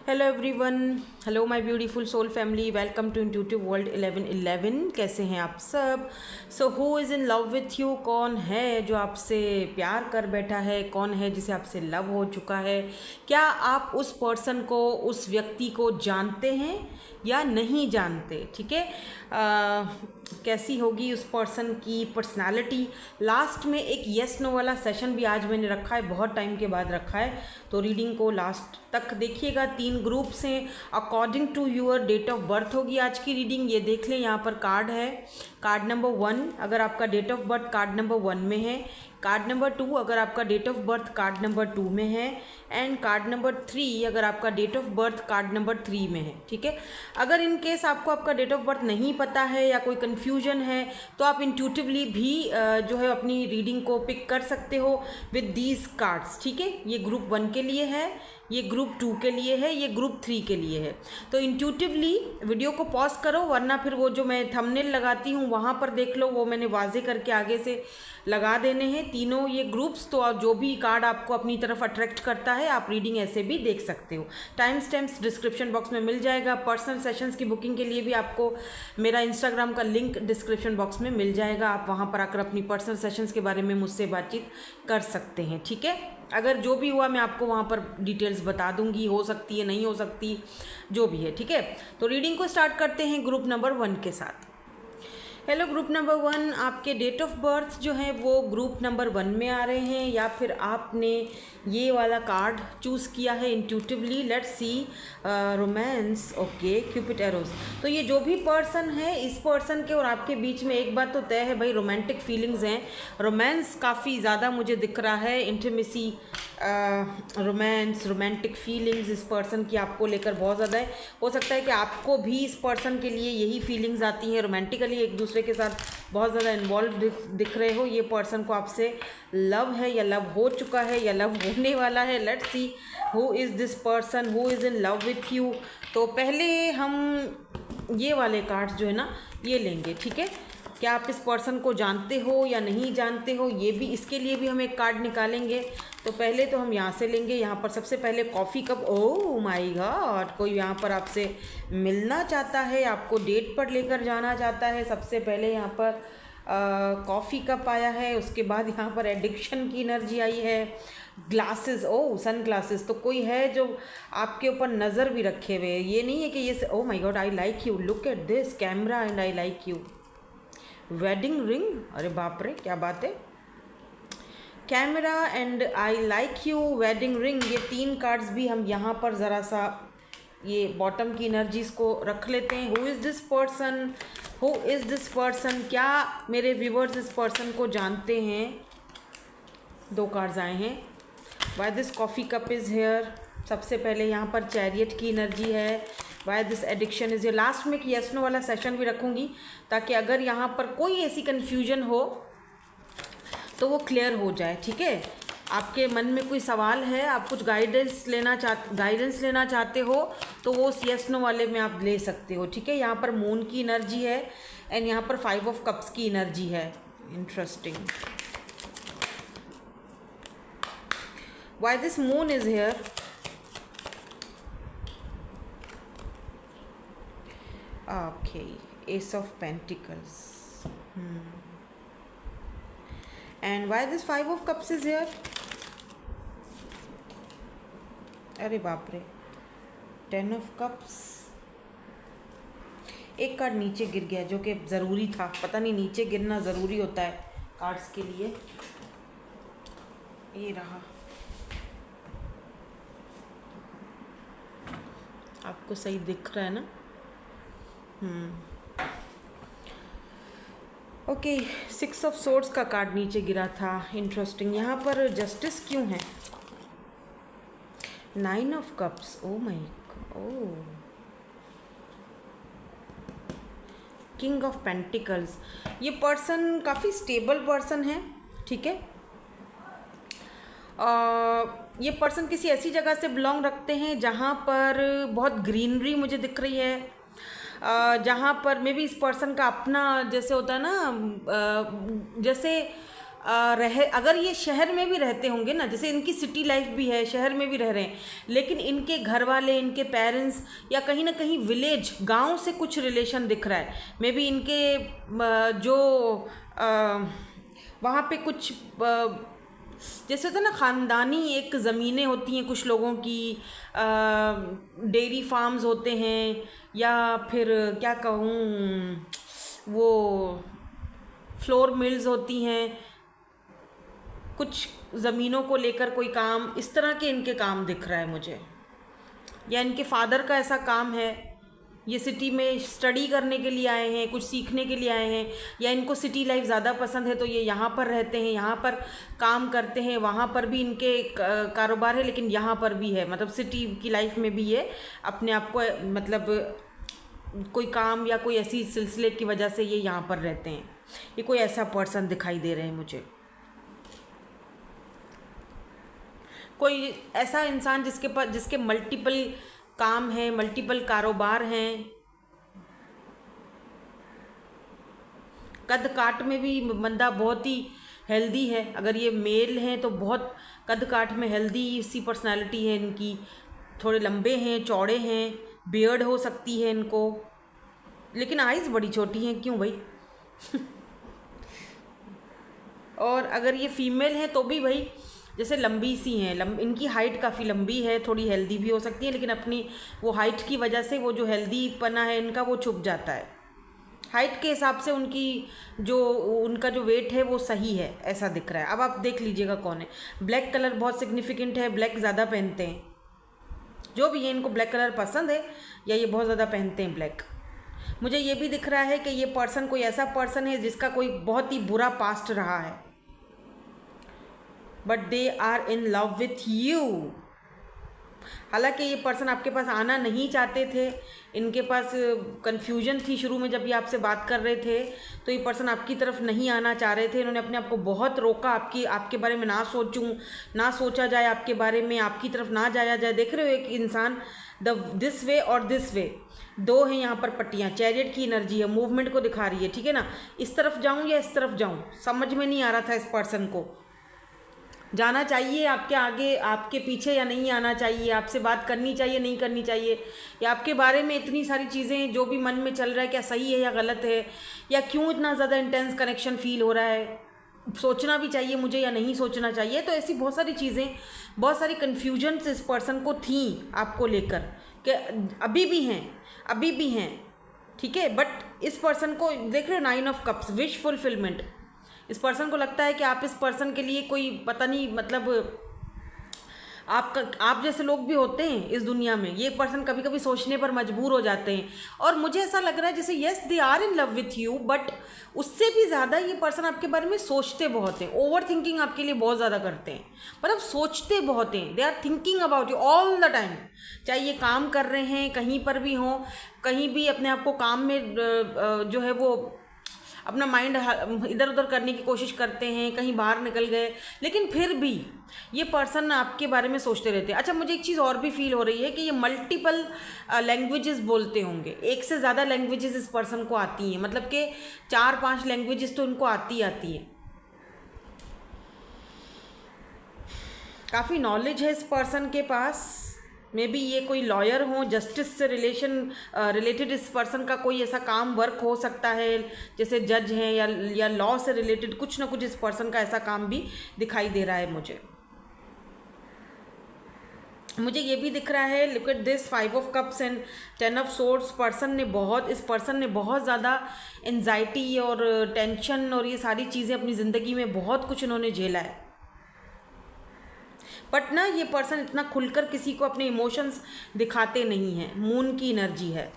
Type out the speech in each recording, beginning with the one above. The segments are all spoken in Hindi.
Hello everyone, hello my beautiful soul family, welcome to intuitive world 1111। कैसे हैं आप सब? So who is in love with you? कौन है जो आपसे प्यार कर बैठा है? कौन है जिसे आपसे लव हो चुका है? क्या आप उस पर्सन को, उस व्यक्ति को जानते हैं या नहीं जानते? ठीक है, कैसी होगी उस पर्सन की पर्सनालिटी? लास्ट में एक येस नो वाला सेशन भी आज मैंने रखा है, बहुत टाइम के बाद रखा है, तो रीडिंग को लास्ट तक देखिएगा। 3 ग्रुप्स हैं, according to your date of birth होगी आज की रीडिंग। ये देख लें, यहाँ पर कार्ड है, कार्ड नंबर 1 अगर आपका date of birth card number 1 में है, कार्ड नंबर 2 अगर आपका date of birth card number 2 में है, एंड कार्ड नंबर 3 अगर आपका date of birth card number 3 में है। ठीक है, अगर इन केस आपको आपका डेट ऑफ बर्थ नहीं पता है या कोई कन्फ्यूजन है तो आप इंट्यूटिवली भी जो है अपनी रीडिंग को पिक कर सकते हो विद दीज कार्ड्स। ठीक है, ये ग्रुप 1 के लिए है, ये ग्रुप 2 के लिए है, ये ग्रुप 3 के लिए है। तो इंट्यूटिवली वीडियो को पॉज करो, वरना फिर वो जो मैं थंबनेल लगाती हूँ वहाँ पर देख लो, वो मैंने वाजे करके आगे से लगा देने हैं तीनों ये ग्रुप्स। तो जो भी कार्ड आपको अपनी तरफ अट्रैक्ट करता है आप रीडिंग ऐसे भी देख सकते हो। टाइम स्टैम्प्स डिस्क्रिप्शन बॉक्स में मिल जाएगा। पर्सनल सेशंस की बुकिंग के लिए भी आपको मेरा इंस्टाग्राम का लिंक डिस्क्रिप्शन बॉक्स में मिल जाएगा, आप वहाँ पर आकर अपनी पर्सनल सेशंस के बारे में मुझसे बातचीत कर सकते हैं। ठीक है, अगर जो भी हुआ मैं आपको वहाँ पर डिटेल्स बता दूंगी, हो सकती है नहीं हो सकती, जो भी है। ठीक है, तो रीडिंग को स्टार्ट करते हैं ग्रुप नंबर 1 के साथ। हेलो ग्रुप नंबर 1, आपके डेट ऑफ बर्थ जो है वो ग्रुप नंबर 1 में आ रहे हैं या फिर आपने ये वाला कार्ड चूज़ किया है intuitively. Let's see romance. Okay, Cupid arrows. तो ये जो भी पर्सन है, इस पर्सन के और आपके बीच में एक बात तो तय है भाई, रोमांटिक फीलिंग्स हैं, रोमांस काफ़ी ज़्यादा मुझे दिख रहा है, इंटीमेसी, रोमांस, रोमांटिक फीलिंग्स इस पर्सन की आपको लेकर बहुत ज़्यादा है। हो सकता है कि आपको भी इस पर्सन के लिए यही फीलिंग्स आती हैं, रोमांटिकली एक दूसरे के साथ बहुत ज़्यादा इन्वॉल्व दिख रहे हो। ये पर्सन को आपसे लव है या लव हो चुका है या लव होने वाला है। Let's see who is this person who is in love with you. तो पहले हम ये वाले कार्ड्स जो है ना ये लेंगे। ठीक है, क्या आप इस पर्सन को जानते हो या नहीं जानते हो, ये भी, इसके लिए भी हम एक कार्ड निकालेंगे। तो पहले तो हम यहाँ से लेंगे, यहाँ पर सबसे पहले coffee cup. Oh my God, कोई यहाँ पर आपसे मिलना चाहता है, आपको डेट पर लेकर जाना चाहता है। सबसे पहले यहाँ पर कॉफ़ी कप आया है, उसके बाद यहाँ पर एडिक्शन की एनर्जी आई है, ग्लासेस, ओह सन ग्लासेस। तो कोई है जो आपके ऊपर नज़र भी रखे हुए है, ये नहीं है कि ये oh my God I like you, look at this camera and I like you. Wedding ring, अरे बाप रे क्या बात है, camera and I like you, wedding ring. ये 3 कार्ड्स भी हम यहाँ पर ज़रा सा ये बॉटम की एनर्जीज को रख लेते हैं। Who is this person, who is this person, क्या मेरे व्यूवर्स इस पर्सन को जानते हैं? 2 कार्ड्स आए हैं। Why this coffee cup is here. सबसे पहले यहाँ पर चैरियट की एनर्जी है। Why this addiction is here. Last में एक येस नो वाला सेशन भी रखूँगी ताकि अगर यहाँ पर कोई ऐसी कन्फ्यूजन हो तो वो क्लियर हो जाए। ठीक है, आपके मन में कोई सवाल है, आप कुछ गाइडेंस लेना चाहते हो तो वो येस नो वाले में आप ले सकते हो। ठीक है, यहाँ पर मून की एनर्जी है एंड यहाँ पर 5 ऑफ कप्स की एनर्जी है। Interesting. Why this moon is here. Okay, S of pentacles. And why this 5 of cups is here? अरे बाप रे, 10 of cups। एक कार्ड नीचे गिर गया जो कि ज़रूरी था, पता नहीं नीचे गिरना ज़रूरी होता है कार्ड्स के लिए। ये रहा, आपको सही दिख रहा है ना? ओके, 6 ऑफ सोर्ड्स का कार्ड नीचे गिरा था। इंटरेस्टिंग। यहाँ पर जस्टिस क्यों है? 9 of cups. Oh my, oh, king of pentacles. ये पर्सन काफ़ी स्टेबल पर्सन है। ठीक है, ये पर्सन किसी ऐसी जगह से बिलोंग रखते हैं जहाँ पर बहुत ग्रीनरी मुझे दिख रही है, जहाँ पर मे बी इस पर्सन का अपना, जैसे होता है ना, जैसे अगर ये शहर में भी रहते होंगे ना, जैसे इनकी सिटी लाइफ भी है, शहर में भी रह रहे हैं, लेकिन इनके घर वाले, इनके पेरेंट्स या कहीं ना कहीं विलेज, गांव से कुछ रिलेशन दिख रहा है। मे बी इनके जो वहाँ पे कुछ जैसे होता है ना, ख़ानदानी एक ज़मीनें होती हैं कुछ लोगों की, डेयरी फार्म्स होते हैं, या फिर क्या कहूँ, वो फ्लोर मिल्स होती हैं, कुछ ज़मीनों को लेकर कोई काम, इस तरह के इनके काम दिख रहा है मुझे। या इनके फादर का ऐसा काम है, ये सिटी में स्टडी करने के लिए आए हैं, कुछ सीखने के लिए आए हैं, या इनको सिटी लाइफ ज़्यादा पसंद है तो ये यहाँ पर रहते हैं, यहाँ पर काम करते हैं, वहाँ पर भी इनके कारोबार है, लेकिन यहाँ पर भी है, मतलब सिटी की लाइफ में भी ये अपने आप को, मतलब कोई काम या कोई ऐसी सिलसिले की वजह से ये यहाँ पर रहते हैं। ये कोई ऐसा पर्सन दिखाई दे रहे हैं मुझे, कोई ऐसा इंसान जिसके मल्टीपल काम हैं, मल्टीपल कारोबार हैं। कद काट में भी बंदा बहुत ही हेल्दी है, अगर ये मेल हैं तो बहुत कद काट में हेल्दी सी पर्सनालिटी है इनकी, थोड़े लंबे हैं, चौड़े हैं, बियर्ड हो सकती है इनको, लेकिन आइज़ बड़ी छोटी हैं, क्यों भाई? और अगर ये फीमेल हैं तो भी भाई जैसे लंबी सी हैं, इनकी हाइट काफ़ी लंबी है, थोड़ी हेल्दी भी हो सकती है, लेकिन अपनी वो हाइट की वजह से वो जो हेल्दी पना है इनका वो छुप जाता है। हाइट के हिसाब से उनका जो वेट है वो सही है, ऐसा दिख रहा है। अब आप देख लीजिएगा कौन है। ब्लैक कलर बहुत सिग्निफिकेंट है, ब्लैक ज़्यादा पहनते हैं, जो भी है इनको ब्लैक कलर पसंद है या ये बहुत ज़्यादा पहनते हैं ब्लैक। मुझे ये भी दिख रहा है कि ये पर्सन कोई ऐसा पर्सन है जिसका कोई बहुत ही बुरा पास्ट रहा है, but they are in love with you. हालांकि ये पर्सन आपके पास आना नहीं चाहते थे, इनके पास कन्फ्यूजन थी शुरू में जब ये आपसे बात कर रहे थे, तो ये पर्सन आपकी तरफ नहीं आना चाह रहे थे। इन्होंने अपने आप को बहुत रोका, आपके बारे में ना सोचा जाए, आपके बारे में आपकी तरफ ना जाया जाए। देख रहे हो एक इंसान, दिस वे और दिस वे, दो हैं यहाँ पर पट्टियाँ, चैरियट की एनर्जी है, मूवमेंट को दिखा रही है, ठीक है ना। इस तरफ जाऊँ या इस तरफ जाऊँ, समझ में नहीं आ रहा था इस पर्सन को, जाना चाहिए आपके आगे, आपके पीछे, या नहीं आना चाहिए, आपसे बात करनी चाहिए, नहीं करनी चाहिए, या आपके बारे में इतनी सारी चीज़ें जो भी मन में चल रहा है क्या सही है या गलत है, या क्यों इतना ज़्यादा इंटेंस कनेक्शन फील हो रहा है, सोचना भी चाहिए मुझे या नहीं सोचना चाहिए। तो ऐसी बहुत सारी चीज़ें, बहुत सारी कन्फ्यूजन्स इस पर्सन को थी आपको लेकर, कि अभी भी हैं, ठीक है। बट इस पर्सन को देख रहे हो, 9 ऑफ कप्स, विश फुलफिलमेंट। इस पर्सन को लगता है कि आप इस पर्सन के लिए कोई पता नहीं, मतलब आप जैसे लोग भी होते हैं इस दुनिया में, ये पर्सन कभी कभी सोचने पर मजबूर हो जाते हैं। और मुझे ऐसा लग रहा है जैसे yes they are in love with you, but उससे भी ज़्यादा ये पर्सन आपके बारे में सोचते बहुत हैं, ओवर थिंकिंग आपके लिए बहुत ज़्यादा करते हैं, मतलब सोचते बहुत हैं। They are thinking about you all the time, चाहे ये काम कर रहे हैं, कहीं पर भी हों, कहीं भी अपने आप को काम में जो है वो अपना माइंड इधर उधर करने की कोशिश करते हैं, कहीं बाहर निकल गए, लेकिन फिर भी ये पर्सन आपके बारे में सोचते रहते हैं। अच्छा, मुझे एक चीज़ और भी फील हो रही है कि ये मल्टीपल लैंग्वेजेस बोलते होंगे, एक से ज़्यादा लैंग्वेजेस इस पर्सन को आती हैं, मतलब कि 4-5 लैंग्वेजेस तो इनको आती हैं। काफ़ी नॉलेज है इस पर्सन के पास। मे बी ये कोई लॉयर हो, जस्टिस से रिलेटेड इस पर्सन का कोई ऐसा काम वर्क हो सकता है, जैसे जज हैं या लॉ से रिलेटेड कुछ ना कुछ इस पर्सन का ऐसा काम भी दिखाई दे रहा है मुझे ये भी दिख रहा है। Look at this, 5 of cups and 10 of swords. इस पर्सन ने बहुत ज़्यादा एंजाइटी और टेंशन और ये सारी चीज़ें अपनी ज़िंदगी में बहुत कुछ इन्होंने झेला है, बट ना ये पर्सन इतना खुलकर किसी को अपने इमोशंस दिखाते नहीं हैं। मून की एनर्जी है,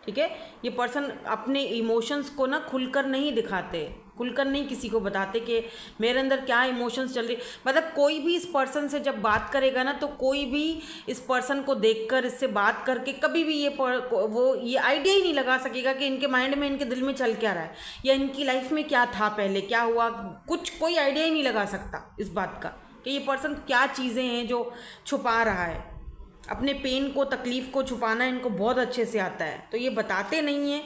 ठीक है। ये पर्सन अपने इमोशंस को ना खुलकर नहीं दिखाते, खुलकर नहीं किसी को बताते कि मेरे अंदर क्या इमोशंस चल रही। मतलब कोई भी इस पर्सन से जब बात करेगा ना, तो कोई भी इस पर्सन को देखकर, इससे बात करके कभी भी ये आइडिया ही नहीं लगा सकेगा कि इनके माइंड में, इनके दिल में चल क्या रहा है, या इनकी लाइफ में क्या था, पहले क्या हुआ, कोई आइडिया ही नहीं लगा सकता इस बात का कि ये पर्सन क्या चीज़ें हैं जो छुपा रहा है। अपने पेन को, तकलीफ़ को छुपाना इनको बहुत अच्छे से आता है, तो ये बताते नहीं हैं।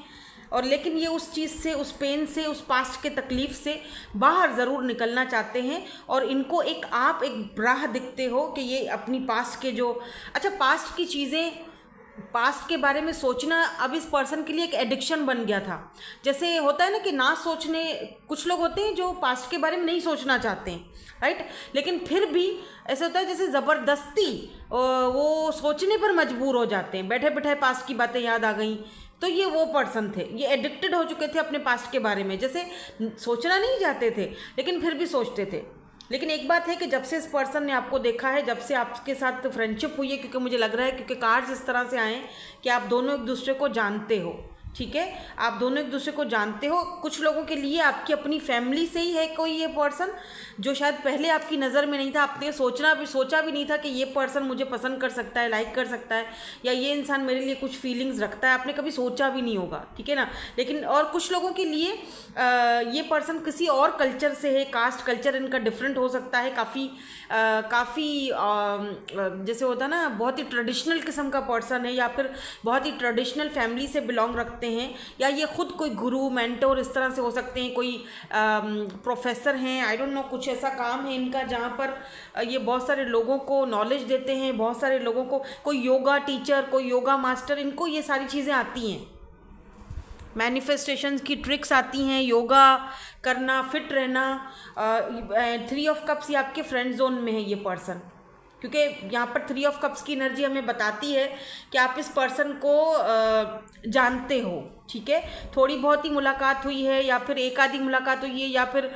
और लेकिन ये उस चीज़ से, उस पेन से, उस पास्ट के तकलीफ़ से बाहर ज़रूर निकलना चाहते हैं। और इनको आप एक राह दिखते हो कि ये अपनी पास्ट के जो, अच्छा पास्ट की चीज़ें, पास्ट के बारे में सोचना अब इस पर्सन के लिए एक एडिक्शन बन गया था। जैसे होता है ना कि ना सोचने, कुछ लोग होते हैं जो पास्ट के बारे में नहीं सोचना चाहते हैं, राइट, लेकिन फिर भी ऐसा होता है जैसे ज़बरदस्ती वो सोचने पर मजबूर हो जाते हैं, बैठे बैठे पास्ट की बातें याद आ गई। तो ये वो पर्सन थे, ये एडिक्टेड हो चुके थे अपने पास्ट के बारे में, जैसे सोचना नहीं चाहते थे लेकिन फिर भी सोचते थे। लेकिन एक बात है कि जब से इस पर्सन ने आपको देखा है, जब से आपके साथ फ्रेंडशिप हुई है, क्योंकि मुझे लग रहा है, क्योंकि कार्ड्स इस तरह से आए कि आप दोनों एक दूसरे को जानते हो, ठीक है, आप दोनों एक दूसरे को जानते हो। कुछ लोगों के लिए आपकी अपनी फैमिली से ही है कोई ये पर्सन, जो शायद पहले आपकी नज़र में नहीं था, आपने सोचा भी नहीं था कि ये पर्सन मुझे पसंद कर सकता है, लाइक कर सकता है, या ये इंसान मेरे लिए कुछ फीलिंग्स रखता है, आपने कभी सोचा भी नहीं होगा, ठीक है ना। लेकिन और कुछ लोगों के लिए ये पर्सन किसी और कल्चर से है, कास्ट कल्चर इनका डिफरेंट हो सकता है, काफ़ी जैसे होता है ना, बहुत ही ट्रेडिशनल किस्म का पर्सन है, या फिर बहुत ही ट्रेडिशनल फैमिली से बिलोंग रखते हैं, या ये खुद कोई गुरु, मेंटोर इस तरह से हो सकते हैं, कोई प्रोफेसर हैं, आई डोंट नो, कुछ ऐसा काम है इनका जहाँ पर ये बहुत सारे लोगों को नॉलेज देते हैं, बहुत सारे लोगों को, कोई योगा टीचर, कोई योगा मास्टर, इनको ये सारी चीज़ें आती हैं, मैनिफेस्टेशंस की ट्रिक्स आती हैं, योगा करना, फिट रहना। 3 ऑफ कप्स ये आपके फ्रेंड जोन में है ये पर्सन, क्योंकि यहाँ पर 3 ऑफ कप्स की एनर्जी हमें बताती है कि आप इस पर्सन को जानते हो, ठीक है, थोड़ी बहुत ही मुलाकात हुई है, या फिर एक आधी मुलाकात हुई है, या फिर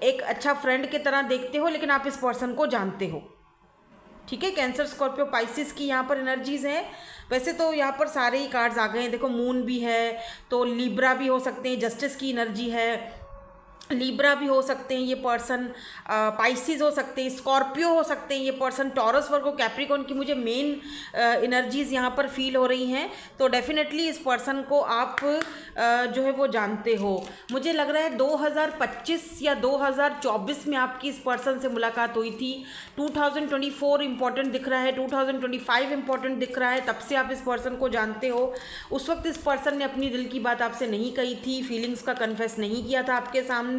एक अच्छा फ्रेंड की तरह देखते हो, लेकिन आप इस पर्सन को जानते हो, ठीक है। कैंसर, स्कॉर्पियो, पाइसिस की यहाँ पर एनर्जीज हैं। वैसे तो यहाँ पर सारे ही कार्ड्स आ गए हैं, देखो मून भी है, तो लिब्रा भी हो सकते हैं, जस्टिस की एनर्जी है, लिब्रा भी हो सकते हैं ये पर्सन, पाइसिस हो सकते हैं, स्कॉर्पियो हो सकते हैं ये पर्सन, टॉरस, वर्गो, कैप्रिकॉर्न की मुझे मेन एनर्जीज़ यहाँ पर फील हो रही हैं। तो डेफिनेटली इस पर्सन को आप जो है वो जानते हो। मुझे लग रहा है 2025 या 2024 में आपकी इस पर्सन से मुलाकात हुई थी। 2024 इंपॉर्टेंट दिख रहा है, 2025 इंपॉर्टेंट दिख रहा है, तब से आप इस पर्सन को जानते हो। उस वक्त इस पर्सन ने अपनी दिल की बात आपसे नहीं कही थी, फीलिंग्स का कन्फेस नहीं किया था आपके सामने,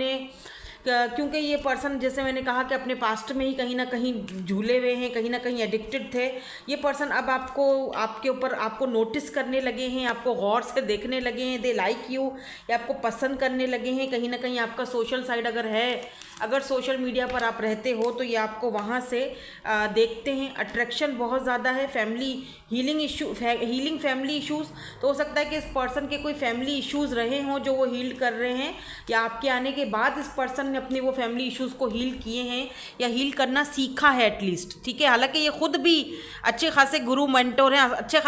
क्योंकि ये पर्सन, जैसे मैंने कहा कि अपने पास्ट में ही कहीं ना कहीं झूले हुए हैं, कहीं ना कहीं एडिक्टेड थे। ये पर्सन अब आपके ऊपर आपको नोटिस करने लगे हैं, आपको गौर से देखने लगे हैं, दे लाइक यू, या आपको पसंद करने लगे हैं। कहीं ना कहीं आपका सोशल साइड अगर है, अगर सोशल मीडिया पर आप रहते हो, तो ये आपको वहाँ से देखते हैं। अट्रैक्शन बहुत ज़्यादा है, फैमिली हीलिंग फैमिली इश्यूज़, तो हो सकता है कि इस पर्सन के कोई फैमिली इश्यूज़ रहे हों जो वो हील कर रहे हैं, या आपके आने के बाद इस पर्सन ने अपने वो फैमिली इश्यूज़ को हील किए हैं, या हील करना सीखा है एटलीस्ट, ठीक है। हालांकि ये खुद भी अच्छे खासे गुरु मेंटोर हैं, अच्छे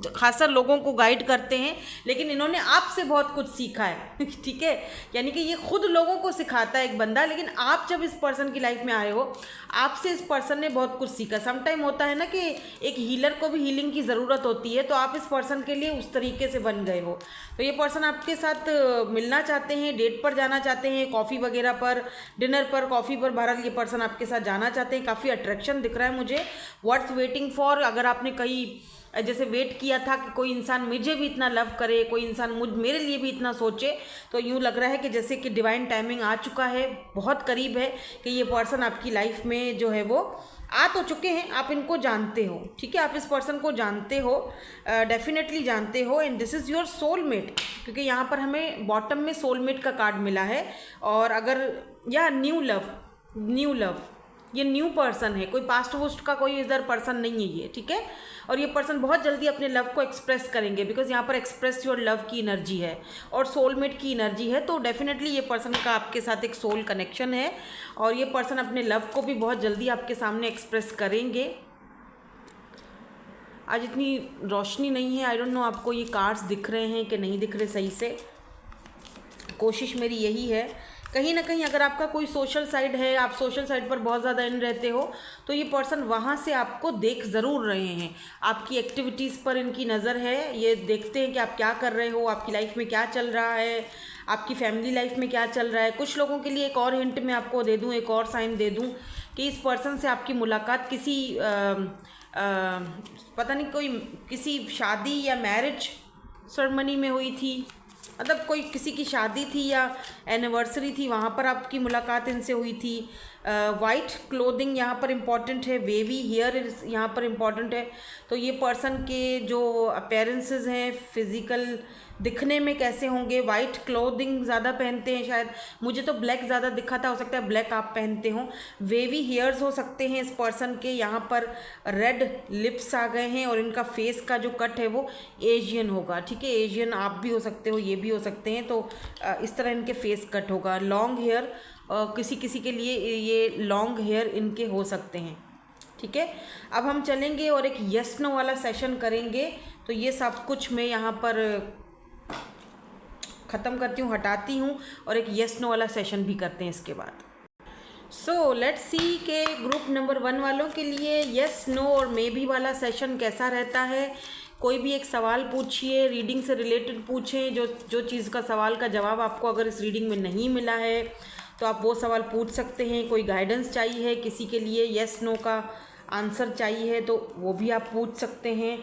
खासा लोगों को गाइड करते हैं, लेकिन इन्होंने आपसे बहुत कुछ सीखा है ठीक है। यानी कि ये खुद लोगों को सिखाता है एक बंदा, लेकिन आप जब इस पर्सन की लाइफ में आए हो, आपसे इस पर्सन ने बहुत कुछ सीखा। समटाइम होता है ना कि एक हीलर को भी हीलिंग की ज़रूरत होती है, तो आप इस पर्सन के लिए उस तरीके से बन गए हो। तो ये पर्सन आपके साथ मिलना चाहते हैं, डेट पर जाना चाहते हैं, कॉफ़ी वगैरह पर, डिनर पर, कॉफ़ी पर, बहरहाल ये पर्सन आपके साथ जाना चाहते हैं। काफ़ी अट्रैक्शन दिख रहा है मुझे, वर्थ वेटिंग फॉर। अगर आपने कहीं जैसे वेट किया था कि कोई इंसान मुझे भी इतना लव करे, कोई इंसान मेरे लिए भी इतना सोचे, तो यूँ लग रहा है कि जैसे कि डिवाइन टाइमिंग आ चुका है, बहुत करीब है कि ये पर्सन आपकी लाइफ में जो है वो आ तो चुके हैं। आप इनको जानते हो, ठीक है, आप इस पर्सन को जानते हो, डेफिनेटली जानते हो, and this is your soulmate, क्योंकि यहाँ पर हमें बॉटम में सोलमेट का कार्ड मिला है। और अगर या न्यू लव, ये न्यू पर्सन है, कोई पास्ट वोस्ट का कोई इधर पर्सन नहीं है ये, ठीक है। और ये पर्सन बहुत जल्दी अपने लव को एक्सप्रेस करेंगे, बिकॉज यहाँ पर एक्सप्रेस योर लव की एनर्जी है और सोलमेट की एनर्जी है। तो डेफिनेटली ये पर्सन का आपके साथ एक सोल कनेक्शन है, और ये पर्सन अपने लव को भी बहुत जल्दी आपके सामने एक्सप्रेस करेंगे। आज इतनी रोशनी नहीं है, आई डोंट नो आपको ये कार्ड्स दिख रहे हैं कि नहीं दिख रहे सही से। कोशिश मेरी यही है, कहीं ना कहीं अगर आपका कोई सोशल साइड है, आप सोशल साइड पर बहुत ज़्यादा इन रहते हो, तो ये पर्सन वहाँ से आपको देख ज़रूर रहे हैं। आपकी एक्टिविटीज़ पर इनकी नज़र है, ये देखते हैं कि आप क्या कर रहे हो, आपकी लाइफ में क्या चल रहा है, आपकी फैमिली लाइफ में क्या चल रहा है। कुछ लोगों के लिए एक और हिंट मैं आपको दे दूँ, एक और साइन दे दूँ कि इस पर्सन से आपकी मुलाकात किसी पता नहीं किसी शादी या मैरिज सेरेमनी में हुई थी, मतलब कोई किसी की शादी थी या एनिवर्सरी थी, वहाँ पर आपकी मुलाकात इनसे हुई थी। वाइट क्लोथिंग यहाँ पर इम्पॉर्टेंट है, वेवी हेयर यहाँ पर इम्पॉर्टेंट है। तो ये पर्सन के जो अपीयरेंसेस हैं फिज़िकल दिखने में कैसे होंगे, वाइट क्लोथिंग ज़्यादा पहनते हैं शायद, मुझे तो ब्लैक ज़्यादा दिखा था, हो सकता है ब्लैक आप पहनते हो। वेवी हेयर्स हो सकते हैं इस पर्सन के, यहाँ पर रेड लिप्स आ गए हैं और इनका फेस का जो कट है वो एशियन होगा, ठीक है। एशियन आप भी हो सकते हो, ये भी हो सकते हैं। तो इस तरह इनके फेस कट होगा। लॉन्ग हेयर, किसी किसी के लिए ये लॉन्ग हेयर इनके हो सकते हैं, ठीक है। अब हम चलेंगे और एक यस नो वाला सेशन करेंगे। तो ये सब कुछ मैं यहाँ पर ख़त्म करती हूँ, हटाती हूँ, और एक यस नो वाला सेशन भी करते हैं इसके बाद। सो लेट्स सी के ग्रुप नंबर 1 वालों के लिए यस नो और मे बी वाला सेशन कैसा रहता है। कोई भी एक सवाल पूछिए, रीडिंग से रिलेटेड पूछें। जो चीज़ का सवाल का जवाब आपको अगर इस रीडिंग में नहीं मिला है तो आप वो सवाल पूछ सकते हैं। कोई गाइडेंस चाहिए किसी के लिए, यस नो का आंसर चाहिए तो वो भी आप पूछ सकते हैं।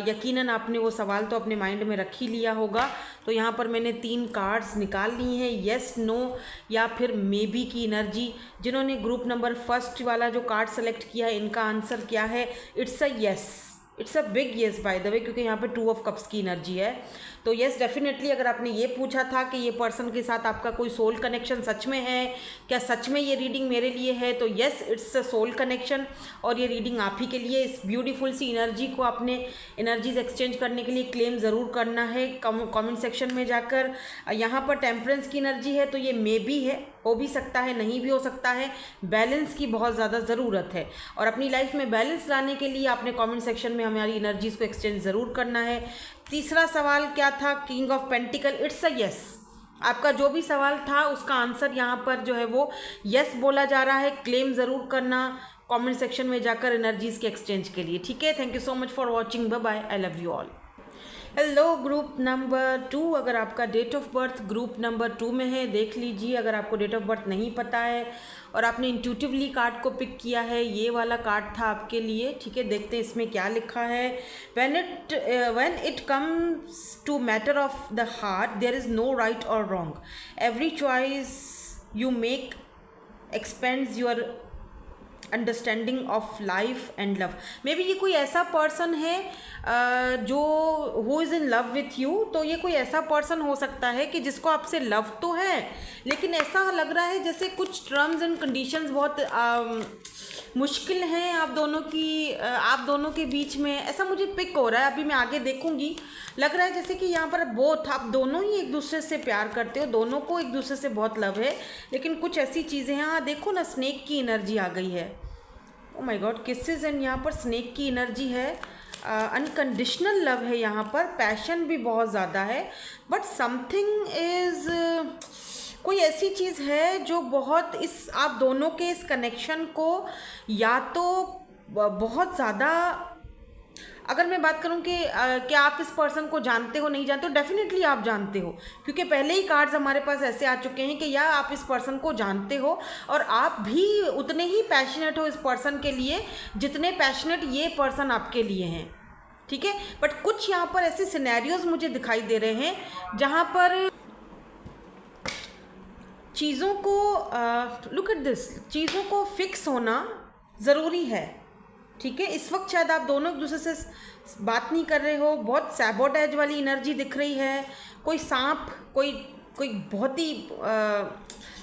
यकीनन आपने वो सवाल तो अपने माइंड में रख ही लिया होगा। तो यहाँ पर मैंने 3 कार्ड्स निकाल ली हैं, यस नो या फिर मे बी की एनर्जी। जिन्होंने ग्रुप नंबर 1 वाला जो कार्ड सेलेक्ट किया है, इनका आंसर क्या है? It's a yes, it's a big yes bye the way, क्योंकि यहाँ पे 2 ऑफ कप्स की एनर्जी है। तो येस डेफिनेटली, अगर आपने ये पूछा था कि ये पर्सन के साथ आपका कोई सोल कनेक्शन सच में है क्या, सच में ये रीडिंग मेरे लिए है, तो yes it's a soul connection और ये रीडिंग आप ही के लिए। इस ब्यूटीफुल सी एनर्जी को आपने एनर्जीज एक्सचेंज करने के लिए क्लेम ज़रूर करना है कमेंट सेक्शन में जाकर। यहाँ पर टेम्परेंस की एनर्जी है, तो ये मे बी है, हो भी सकता है, नहीं भी हो सकता है। बैलेंस की बहुत ज़्यादा ज़रूरत है और अपनी लाइफ में बैलेंस लाने के लिए आपने कमेंट सेक्शन में हमारी एनर्जीज़ को एक्सचेंज ज़रूर करना है। तीसरा सवाल क्या था? King of pentacle, it's a yes. आपका जो भी सवाल था उसका आंसर यहाँ पर जो है वो यस बोला जा रहा है। क्लेम ज़रूर करना कमेंट सेक्शन में जाकर एनर्जीज़ के एक्सचेंज के लिए, ठीक है। Thank you so much for watching, bye bye, I love you all. Hello group number 2, अगर आपका date of birth group number 2 में है देख लीजिए। अगर आपको डेट ऑफ बर्थ नहीं पता है और आपने इंट्यूटिवली कार्ड को पिक किया है, ये वाला कार्ड था आपके लिए, ठीक है। देखते हैं इसमें क्या लिखा है। when it comes to matter of the heart there is no right or wrong, every choice you make expands your understanding of life and love. May be ये कोई ऐसा पर्सन है जो who is in love with you. तो ये कोई ऐसा पर्सन हो सकता है कि जिसको आपसे लव तो है, लेकिन ऐसा लग रहा है जैसे कुछ टर्म्स एंड कंडीशंस बहुत मुश्किल हैं आप दोनों के बीच में, ऐसा मुझे पिक हो रहा है। अभी मैं आगे देखूंगी। लग रहा है जैसे कि यहाँ पर बोथ आप दोनों ही एक दूसरे से प्यार करते हो, दोनों को एक दूसरे से बहुत लव है, लेकिन कुछ ऐसी चीज़ें हैं। हाँ देखो ना, स्नेक की एनर्जी आ गई है। Oh my God, kisses, and यहाँ पर स्नेक की एनर्जी है। अनकंडीशनल लव है यहाँ पर, पैशन भी बहुत ज़्यादा है, बट समथिंग इज़, कोई ऐसी चीज़ है जो बहुत इस आप दोनों के इस कनेक्शन को या तो बहुत ज़्यादा, अगर मैं बात करूं कि क्या आप इस पर्सन को जानते हो, नहीं जानते हो, डेफिनेटली आप जानते हो, क्योंकि पहले ही कार्ड्स हमारे पास ऐसे आ चुके हैं कि या आप इस पर्सन को जानते हो और आप भी उतने ही पैशनेट हो इस पर्सन के लिए जितने पैशनेट ये पर्सन आपके लिए हैं, ठीक है। बट कुछ यहाँ पर ऐसे सिनेरियोज मुझे दिखाई दे रहे हैं जहाँ पर चीज़ों को लुक एट दिस, चीज़ों को फिक्स होना ज़रूरी है, ठीक है। इस वक्त शायद आप दोनों एक दूसरे से बात नहीं कर रहे हो, बहुत सैबोटेज वाली एनर्जी दिख रही है। कोई सांप, कोई बहुत ही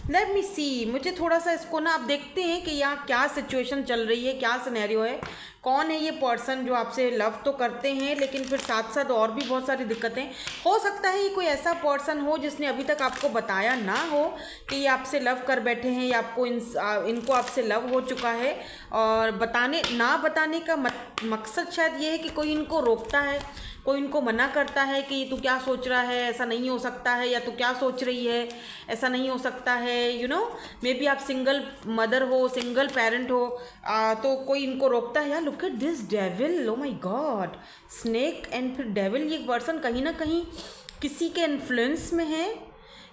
लेट मी सी, मुझे थोड़ा सा इसको ना, आप देखते हैं कि यहाँ क्या सिचुएशन चल रही है, क्या सिनेरियो है, कौन है ये पर्सन जो आपसे लव तो करते हैं लेकिन फिर साथ साथ और भी बहुत सारी दिक्कतें। हो सकता है ये कोई ऐसा पर्सन हो जिसने अभी तक आपको बताया ना हो कि ये आपसे लव कर बैठे हैं या आपको इनको आपसे लव हो चुका है, और बताने का मकसद शायद ये है कि कोई इनको रोकता है, कोई इनको मना करता है कि तू क्या सोच रहा है, ऐसा नहीं हो सकता है, या तू क्या सोच रही है, ऐसा नहीं हो सकता है, यू नो। मे बी आप सिंगल मदर हो, सिंगल पेरेंट हो, तो कोई इनको रोकता है। यार look at this devil, oh my God, snake and फिर डेविल। ये पर्सन कहीं ना कहीं किसी के इन्फ्लुएंस में है,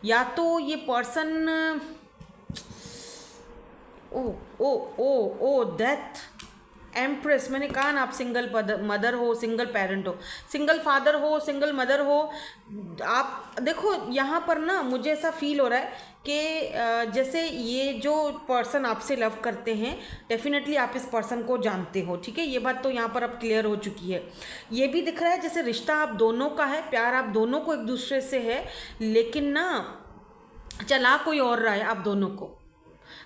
या तो ये पर्सन ओ डेथ, एम्प्रेस, मैंने कहा ना, आप सिंगल मदर हो, सिंगल पेरेंट हो, सिंगल फादर हो, सिंगल मदर हो, आप देखो यहाँ पर ना मुझे ऐसा फील हो रहा है कि जैसे ये जो पर्सन आपसे लव करते हैं, डेफिनेटली आप इस पर्सन को जानते हो, ठीक है, ये बात तो यहाँ पर अब क्लियर हो चुकी है। ये भी दिख रहा है जैसे रिश्ता आप दोनों का है, प्यार आप दोनों को एक दूसरे से है, लेकिन ना चला कोई और रहा है आप दोनों को,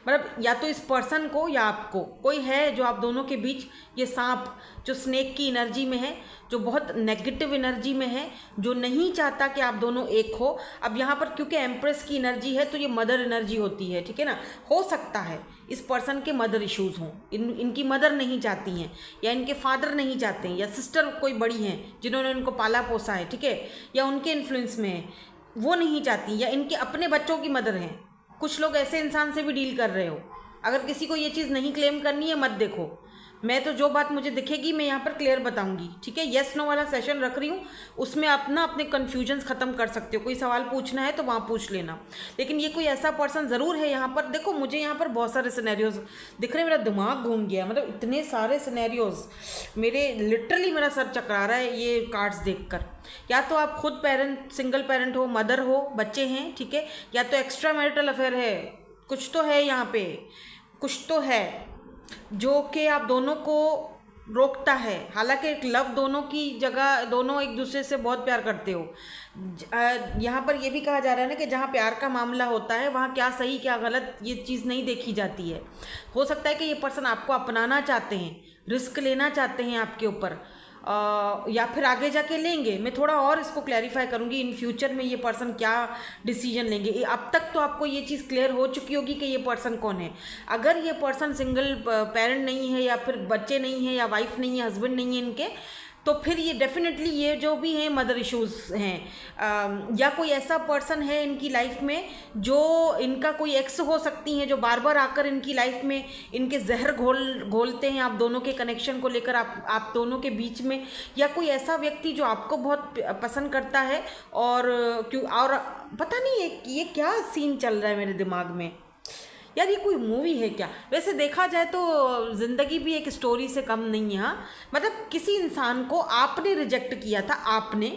मतलब या तो इस पर्सन को या आपको, कोई है जो आप दोनों के बीच, ये सांप जो स्नेक की एनर्जी में है, जो बहुत नेगेटिव एनर्जी में है, जो नहीं चाहता कि आप दोनों एक हो। अब यहाँ पर क्योंकि एम्प्रेस की एनर्जी है तो ये मदर एनर्जी होती है, ठीक है ना। हो सकता है इस पर्सन के मदर इश्यूज़ हों, इनकी मदर नहीं चाहती हैं, या इनके फादर नहीं चाहते हैं, या सिस्टर कोई बड़ी हैं जिन्होंने इनको पाला पोसा है, ठीक है, या उनके इन्फ्लुएंस में है, वो नहीं चाहती, या इनके अपने बच्चों की मदर हैं। कुछ लोग ऐसे इंसान से भी डील कर रहे हो। अगर किसी को ये चीज़ नहीं क्लेम करनी है मत देखो, मैं तो जो बात मुझे दिखेगी मैं यहाँ पर क्लियर बताऊंगी, ठीक है। येस नो वाला सेशन रख रही हूँ, उसमें आप ना अपने कन्फ्यूजन्स ख़त्म कर सकते हो। कोई सवाल पूछना है तो वहाँ पूछ लेना, लेकिन ये कोई ऐसा पर्सन ज़रूर है यहाँ पर। देखो मुझे यहाँ पर बहुत सारे सिनेरियोज दिख रहे हैं, मेरा दिमाग घूम गया, मतलब इतने सारे सिनेरियोज, मेरे लिटरली मेरा सर चकरा रहा है ये कार्ड्स देखकर। या तो आप खुद पेरेंट, सिंगल पेरेंट हो, मदर हो, बच्चे हैं, ठीक है, या तो एक्स्ट्रा मैरिटल अफेयर है, कुछ तो है यहाँ पे, कुछ तो है जो कि आप दोनों को रोकता है। हालांकि एक लव दोनों की जगह, दोनों एक दूसरे से बहुत प्यार करते हो। यहाँ पर ये भी कहा जा रहा है ना कि जहाँ प्यार का मामला होता है वहाँ क्या सही क्या गलत ये चीज़ नहीं देखी जाती है। हो सकता है कि ये पर्सन आपको अपनाना चाहते हैं, रिस्क लेना चाहते हैं आपके ऊपर, या फिर आगे जाके लेंगे। मैं थोड़ा और इसको क्लैरिफाई करूँगी इन फ्यूचर में ये पर्सन क्या डिसीजन लेंगे। अब तक तो आपको ये चीज़ क्लियर हो चुकी होगी कि ये पर्सन कौन है। अगर ये पर्सन सिंगल पेरेंट नहीं है, या फिर बच्चे नहीं है, या वाइफ नहीं है, हस्बैंड नहीं है इनके, तो फिर ये डेफिनेटली ये जो भी हैं मदर इश्यूज़ हैं, या कोई ऐसा पर्सन है इनकी लाइफ में जो इनका कोई एक्स हो सकती हैं, जो बार बार आकर इनकी लाइफ में इनके जहर घोलते हैं आप दोनों के कनेक्शन को लेकर, आप दोनों के बीच में, या कोई ऐसा व्यक्ति जो आपको बहुत पसंद करता है। और पता नहीं ये क्या सीन चल रहा है मेरे दिमाग में यार, ये कोई मूवी है क्या? वैसे देखा जाए तो ज़िंदगी भी एक स्टोरी से कम नहीं है। हाँ, मतलब किसी इंसान को आपने रिजेक्ट किया था, आपने,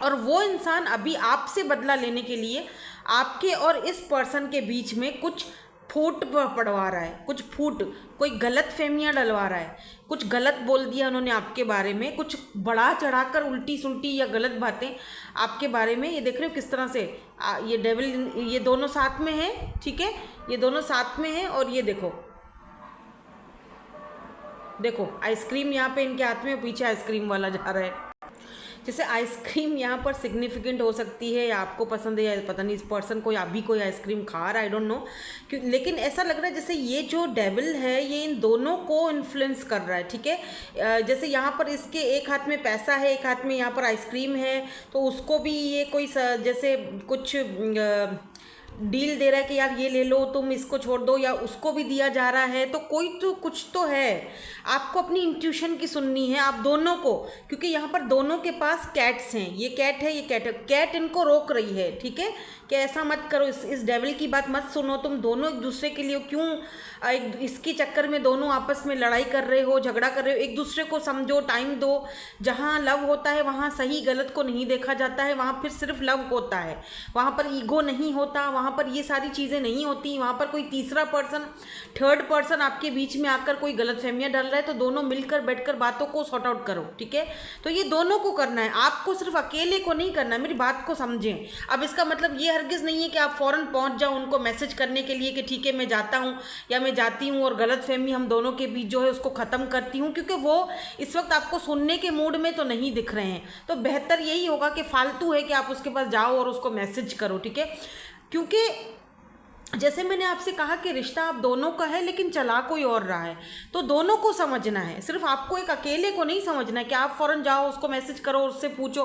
और वो इंसान अभी आपसे बदला लेने के लिए आपके और इस पर्सन के बीच में कुछ फूट पड़वा रहा है, कुछ फूट, कोई गलत फहमियाँ डलवा रहा है, कुछ गलत बोल दिया उन्होंने आपके बारे में, कुछ बढ़ा चढ़ाकर उल्टी सुल्टी या गलत बातें आपके बारे में। ये देख रहे हो किस तरह से ये डेविल, ये दोनों साथ में हैं, ठीक है, ये दोनों साथ में हैं। और ये देखो देखो आइसक्रीम यहाँ पे इनके हाथ में, पीछे आइसक्रीम वाला जा रहा है। जैसे आइसक्रीम यहाँ पर सिग्निफिकेंट हो सकती है, या आपको पसंद है, या पता नहीं इस पर्सन को अभी कोई आइसक्रीम खा रहा है, आई डोंट नो क्यों, लेकिन ऐसा लग रहा है जैसे ये जो डेविल है ये इन दोनों को इन्फ्लुएंस कर रहा है, ठीक है। जैसे यहाँ पर इसके एक हाथ में पैसा है, एक हाथ में यहाँ पर आइसक्रीम है, तो उसको भी ये कोई जैसे कुछ डील दे रहा है कि यार ये ले लो, तुम इसको छोड़ दो, या उसको भी दिया जा रहा है। तो कोई तो कुछ तो है, आपको अपनी इंट्यूशन की सुननी है आप दोनों को, क्योंकि यहाँ पर दोनों के पास कैट्स हैं, ये कैट है, ये कैट है, कैट इनको रोक रही है, ठीक है, कि ऐसा मत करो, इस डेविल की बात मत सुनो, तुम दोनों एक दूसरे के लिए क्यों इसकी चक्कर में दोनों आपस में लड़ाई कर रहे हो, झगड़ा कर रहे हो। एक दूसरे को समझो, टाइम दो। जहाँ लव होता है वहाँ सही गलत को नहीं देखा जाता है, वहाँ फिर सिर्फ लव होता है, वहाँ पर ईगो नहीं होता, वहाँ पर ये सारी चीज़ें नहीं होती। वहाँ पर कोई तीसरा पर्सन, थर्ड पर्सन आपके बीच में आकर कोई गलतफहमियां डाल रहा है, तो दोनों मिलकर बैठकर बातों को सॉर्ट आउट करो, ठीक है। तो ये दोनों को करना है, आपको सिर्फ अकेले को नहीं करना है, मेरी बात को समझें। अब इसका मतलब ये हरगिज़ नहीं है कि आप फ़ौरन पहुँच जाओ उनको मैसेज करने के लिए कि ठीक है मैं जाता हूँ या मैं जाती हूँ, और गलतफहमी हम दोनों के बीच जो है उसको ख़त्म करती हूँ, क्योंकि वो इस वक्त आपको सुनने के मूड में तो नहीं दिख रहे हैं। तो बेहतर यही होगा कि फालतू है कि आप उसके पास जाओ और उसको मैसेज करो, ठीक है। क्योंकि जैसे मैंने आपसे कहा कि रिश्ता आप दोनों का है, लेकिन चला कोई और रहा है, तो दोनों को समझना है, सिर्फ आपको एक अकेले को नहीं समझना है कि आप फ़ौरन जाओ उसको मैसेज करो, उससे पूछो,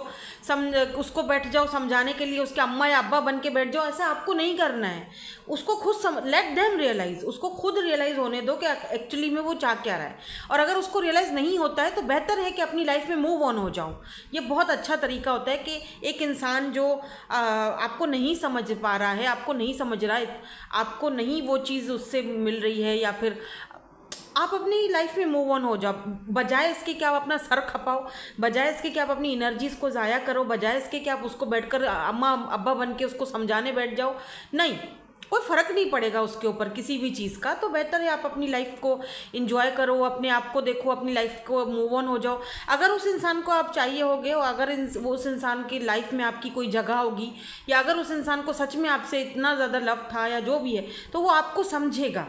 उसको बैठ जाओ समझाने के लिए, उसके अम्मा या अब्बा बन के बैठ जाओ, ऐसा आपको नहीं करना है। उसको खुद लेट देम रियलाइज़, उसको खुद रियलाइज़ होने दो कि एक्चुअली में वो चाह क्या रहा है। और अगर उसको रियलाइज़ नहीं होता है तो बेहतर है कि अपनी लाइफ में मूव ऑन हो जाओ। ये बहुत अच्छा तरीका होता है कि एक इंसान जो आपको नहीं समझ पा रहा है, आपको नहीं समझ रहा है, आपको नहीं वो चीज़ उससे मिल रही है, या फिर आप अपनी लाइफ में मूव ऑन हो जाओ, बजाय इसके कि आप अपना सर खपाओ, बजाय इसके कि आप अपनी एनर्जीज को ज़ाया करो, बजाय इसके कि आप उसको बैठकर अम्मा अब्बा बन के उसको समझाने बैठ जाओ। नहीं, कोई फ़र्क नहीं पड़ेगा उसके ऊपर किसी भी चीज़ का। तो बेहतर है आप अपनी लाइफ को इंजॉय करो, अपने आप को देखो, अपनी लाइफ को मूव ऑन हो जाओ। अगर उस इंसान को आप चाहिए होगे, और अगर उस इंसान की लाइफ में आपकी कोई जगह होगी, या अगर उस इंसान को सच में आपसे इतना ज़्यादा लव था या जो भी है, तो वो आपको समझेगा,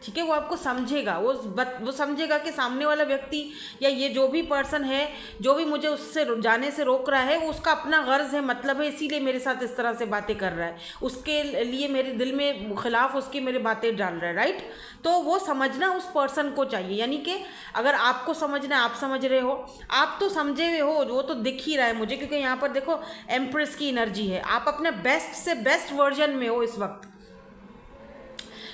ठीक है, वो आपको समझेगा, वो समझेगा कि सामने वाला व्यक्ति या ये जो भी पर्सन है, जो भी मुझे उससे जाने से रोक रहा है, वो उसका अपना गर्ज है, मतलब है, इसीलिए मेरे साथ इस तरह से बातें कर रहा है, उसके लिए मेरे दिल में खिलाफ उसकी मेरी बातें डाल रहा है, राइट। तो वो समझना उस पर्सन को चाहिए, यानी कि अगर आपको समझना है, आप समझ रहे हो, आप तो समझे हुए हो, वो तो दिख ही रहा है मुझे, क्योंकि यहाँ पर देखो एम्प्रेस की एनर्जी है, आप अपने बेस्ट से बेस्ट वर्जन में हो इस वक्त।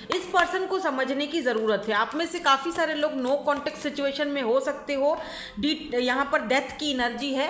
इस पर्सन को समझने की ज़रूरत है। आप में से काफ़ी सारे लोग नो कॉन्टेक्ट सिचुएशन में हो सकते हो, यहाँ पर डेथ की एनर्जी है,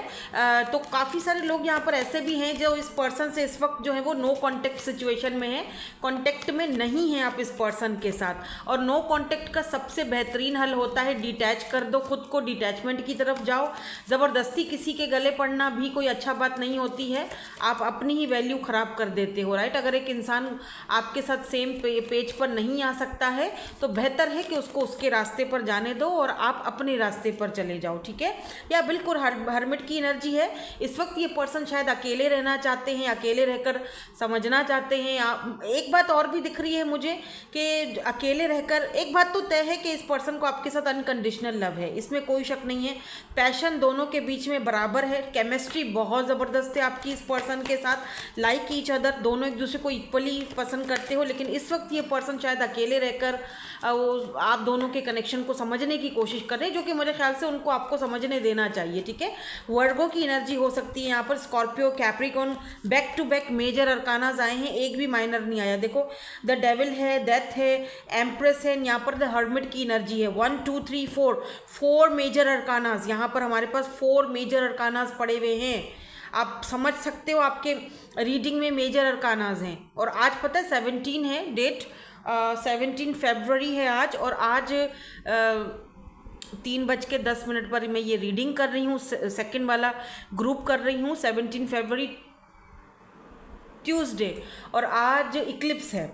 तो काफ़ी सारे लोग यहाँ पर ऐसे भी हैं जो इस पर्सन से इस वक्त जो है वो नो कॉन्टेक्ट सिचुएशन में है, कॉन्टेक्ट में नहीं है आप इस पर्सन के साथ। और नो कॉन्टेक्ट का सबसे बेहतरीन हल होता है डिटैच कर दो खुद को, डिटैचमेंट की तरफ जाओ। ज़बरदस्ती किसी के गले पड़ना भी कोई अच्छा बात नहीं होती है, आप अपनी ही वैल्यू ख़राब कर देते हो, राइट। अगर एक इंसान आपके साथ सेम पेज पर नहीं आ सकता है तो बेहतर है कि उसको उसके रास्ते पर जाने दो और आप अपने रास्ते पर चले जाओ, ठीक है। या बिल्कुल हरमिट की एनर्जी है इस वक्त। ये पर्सन शायद अकेले रहना चाहते हैं, अकेले रहकर समझना चाहते हैं। एक बात और भी दिख रही है मुझे कि अकेले रहकर, एक बात तो तय है कि इस पर्सन को आपके साथ अनकंडीशनल लव है, इसमें कोई शक नहीं है। पैशन दोनों के बीच में बराबर है, केमिस्ट्री बहुत ज़बरदस्त है आपकी इस पर्सन के साथ, लाइक ईच अदर, दोनों एक दूसरे को इक्वली पसंद करते हो। लेकिन इस वक्त ये पर्सन शायद अकेले रहकर आप दोनों के कनेक्शन को समझने की कोशिश कर रहे हैं, जो कि मेरे ख्याल से उनको आपको समझने देना चाहिए, ठीक है। वर्गो की एनर्जी हो सकती है यहाँ पर, Scorpio, Capricorn, back to back major arcanas आए हैं, एक भी माइनर नहीं आया। देखो द डेविल है, डेथ है, एम्प्रेस है, यहाँ पर द हर्मिट की एनर्जी है। 1 2 3 4 मेजर अरकानाज, यहाँ पर हमारे पास 4 मेजर अरकानाज पड़े हुए हैं। आप समझ सकते हो आपके रीडिंग में मेजर अरकानाज हैं। और आज पता है 17 है डेट, 17 फरवरी है आज, और आज 3:10 पर मैं ये रीडिंग कर रही हूँ, सेकंड वाला ग्रुप कर रही हूँ, 17 फरवरी ट्यूसडे। और आज इक्लिप्स है,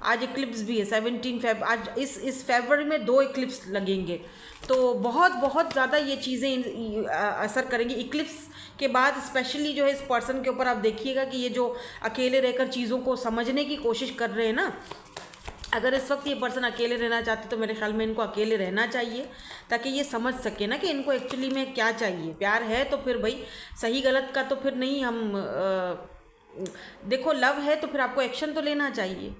आज इक्लिप्स भी है 17 आज इस फरवरी में 2 इक्लिप्स लगेंगे, तो बहुत बहुत ज़्यादा ये चीज़ें असर करेंगी। इक्लिप्स के बाद स्पेशली जो है इस पर्सन के ऊपर आप देखिएगा कि ये जो अकेले रहकर चीज़ों को समझने की कोशिश कर रहे हैं ना, अगर इस वक्त ये पर्सन अकेले रहना चाहते तो मेरे ख्याल में इनको अकेले रहना चाहिए, ताकि ये समझ सके ना कि इनको एक्चुअली में क्या चाहिए। प्यार है तो फिर भाई सही गलत का तो फिर नहीं हम देखो, लव है तो फिर आपको एक्शन तो लेना चाहिए,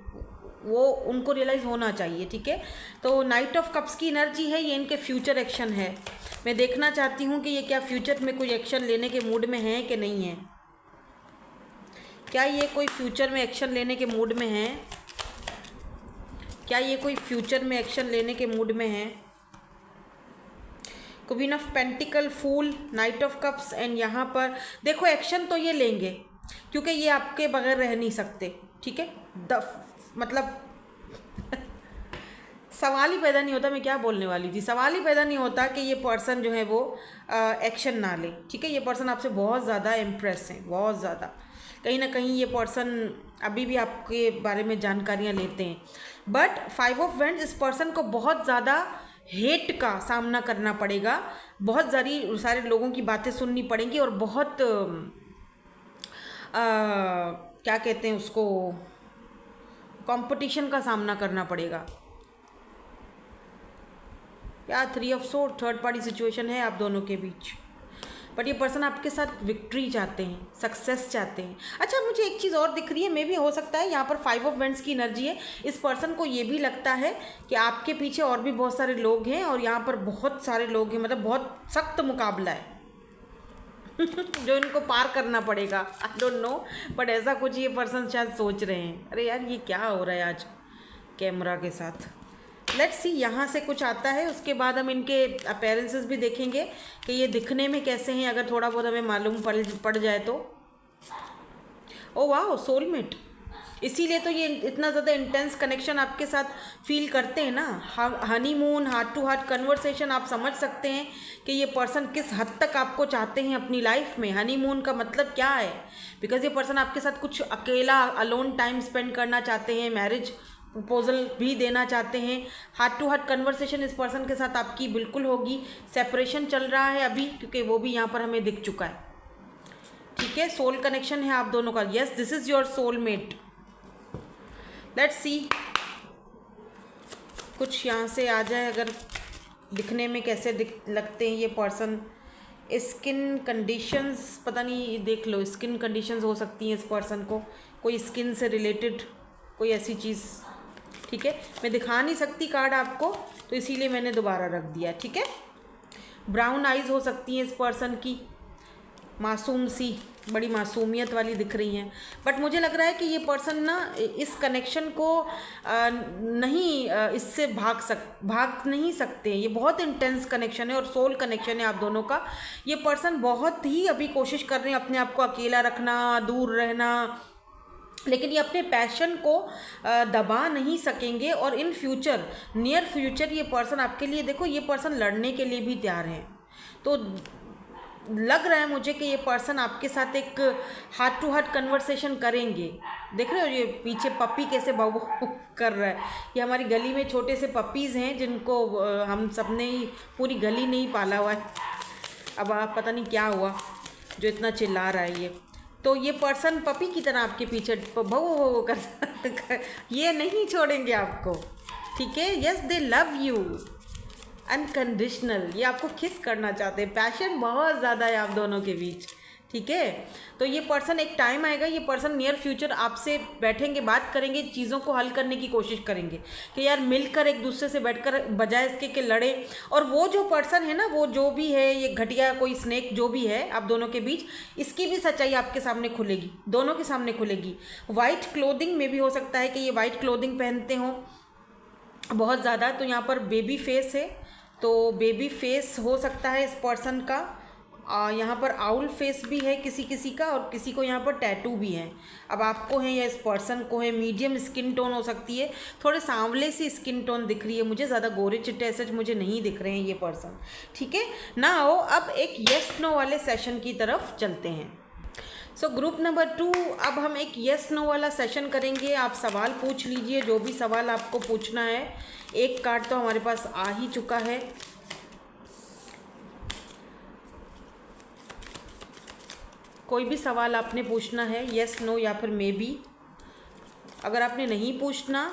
वो उनको रियलाइज़ होना चाहिए, ठीक है। तो नाइट ऑफ कप्स की एनर्जी है, ये इनके फ्यूचर एक्शन है। मैं देखना चाहती हूँ कि ये क्या फ्यूचर में कोई एक्शन लेने के मूड में है कि नहीं है, क्या ये कोई फ्यूचर में एक्शन लेने के मूड में है, क्या ये कोई फ्यूचर में एक्शन लेने के मूड में है। Queen of pentacle, fool, knight of cups, and यहाँ पर देखो एक्शन तो ये लेंगे क्योंकि ये आपके बगैर रह नहीं सकते, ठीक है। मतलब सवाल ही पैदा नहीं होता, मैं क्या बोलने वाली थी, सवाल ही पैदा नहीं होता कि ये पर्सन जो है वो एक्शन ना ले, ठीक है। ये पर्सन आपसे बहुत ज़्यादा इम्प्रेस हैं, बहुत ज़्यादा, कहीं ना कहीं ये पर्सन अभी भी आपके बारे में जानकारियाँ लेते हैं। बट 5 ऑफ वेंड्स, इस पर्सन को बहुत ज़्यादा हेट का सामना करना पड़ेगा, बहुत सारे लोगों की बातें सुननी पड़ेंगी, और बहुत क्या कहते हैं उसको, कंपटीशन का सामना करना पड़ेगा। या 3 of sword, third party situation है आप दोनों के बीच, बट ये पर्सन आपके साथ विक्ट्री चाहते हैं, सक्सेस चाहते हैं। अच्छा, मुझे एक चीज़ और दिख रही है, मे भी हो सकता है यहाँ पर 5 ऑफ वेंड्स की एनर्जी है, इस पर्सन को ये भी लगता है कि आपके पीछे और भी बहुत सारे लोग हैं, और यहाँ पर बहुत सारे लोग हैं, मतलब बहुत सख्त मुकाबला है जो इनको पार करना पड़ेगा। आई डोंट नो, बट ऐसा कुछ ये पर्सन शायद सोच रहे हैं। अरे यार, ये क्या हो रहा है आज कैमरा के साथ। लेट्स सी, यहाँ से कुछ आता है, उसके बाद हम इनके अपीयरेंसेस भी देखेंगे कि ये दिखने में कैसे हैं, अगर थोड़ा बहुत हमें मालूम पड़ जाए तो। ओ वाह, सोलमेट, इसीलिए तो ये इतना ज़्यादा इंटेंस कनेक्शन आपके साथ फील करते हैं ना। Honeymoon, heart to heart conversation, आप समझ सकते हैं कि ये पर्सन किस हद तक आपको चाहते हैं अपनी लाइफ में। हनीमून का मतलब क्या है? बिकॉज ये पर्सन आपके साथ कुछ अकेला अलोन टाइम स्पेंड करना चाहते हैं, मैरिज प्रपोजल भी देना चाहते हैं। हार्ट टू हार्ट कन्वर्सेशन इस पर्सन के साथ आपकी बिल्कुल होगी। सेपरेशन चल रहा है अभी, क्योंकि वो भी यहाँ पर हमें दिख चुका है। ठीक है, सोल कनेक्शन है आप दोनों का। Yes, this is your soulmate. Let's see कुछ यहाँ से आ जाए, अगर दिखने में कैसे लगते हैं ये पर्सन। स्किन कंडीशंस, पता नहीं, देख लो, स्किन कंडीशंस हो सकती हैं इस पर्सन को, कोई स्किन से रिलेटेड कोई ऐसी चीज़। ठीक है, मैं दिखा नहीं सकती कार्ड आपको, तो इसीलिए मैंने दोबारा रख दिया। ठीक है, ब्राउन आइज़ हो सकती हैं इस पर्सन की, मासूम सी, बड़ी मासूमियत वाली दिख रही हैं। बट मुझे लग रहा है कि ये पर्सन ना इस कनेक्शन को इससे भाग नहीं सकते। ये बहुत इंटेंस कनेक्शन है और सोल कनेक्शन है आप दोनों का। ये पर्सन बहुत ही अभी कोशिश कर रहे हैं अपने आप को अकेला रखना, दूर रहना, लेकिन ये अपने पैशन को दबा नहीं सकेंगे। और इन फ्यूचर, नियर फ्यूचर, ये पर्सन आपके लिए, देखो, ये पर्सन लड़ने के लिए भी तैयार है। तो लग रहा है मुझे कि ये पर्सन आपके साथ एक हार्ट टू हार्ट कन्वर्सेशन करेंगे। देख रहे हो ये पीछे पप्पी कैसे बाबू कर रहा है। ये हमारी गली में छोटे से पपीज़ हैं जिनको हम सब ने ही, पूरी गली नहीं पाला हुआ है। अब आप पता नहीं क्या हुआ जो इतना चिल्ला रहा है ये। तो ये पर्सन पपी की तरह आपके पीछे भौ कर ये नहीं छोड़ेंगे आपको। ठीक है, yes, they love you unconditional. ये आपको किस करना चाहते हैं, पैशन बहुत ज़्यादा है आप दोनों के बीच। ठीक है, तो ये पर्सन, एक टाइम आएगा, ये पर्सन नियर फ्यूचर आपसे बैठेंगे, बात करेंगे, चीज़ों को हल करने की कोशिश करेंगे कि यार मिलकर एक दूसरे से बैठकर, बजाय इसके कि लड़े। और वो जो पर्सन है ना, वो जो भी है, ये घटिया कोई स्नेक जो भी है आप दोनों के बीच, इसकी भी सच्चाई आपके सामने खुलेगी, दोनों के सामने खुलेगी। वाइट क्लोथिंग में भी हो सकता है कि ये वाइट क्लोथिंग पहनते हों बहुत ज़्यादा। तो यहाँ पर बेबी फेस है, तो बेबी फेस हो सकता है इस पर्सन का। यहाँ पर आउल फेस भी है किसी किसी का, और किसी को यहाँ पर टैटू भी है। अब आपको है या इस पर्सन को है। मीडियम स्किन टोन हो सकती है, थोड़े सांवले सी स्किन टोन दिख रही है मुझे, ज़्यादा गोरे चिट्टे ऐसे मुझे नहीं दिख रहे हैं ये पर्सन। ठीक है ना, हो अब एक येस नो वाले सेशन की तरफ चलते हैं। सो ग्रुप नंबर 2, अब हम एक येस नो वाला सेशन करेंगे। आप सवाल पूछ लीजिए, जो भी सवाल आपको पूछना है। एक कार्ड तो हमारे पास आ ही चुका है। कोई भी सवाल आपने पूछना है, येस नो या फिर मे बी। अगर आपने नहीं पूछना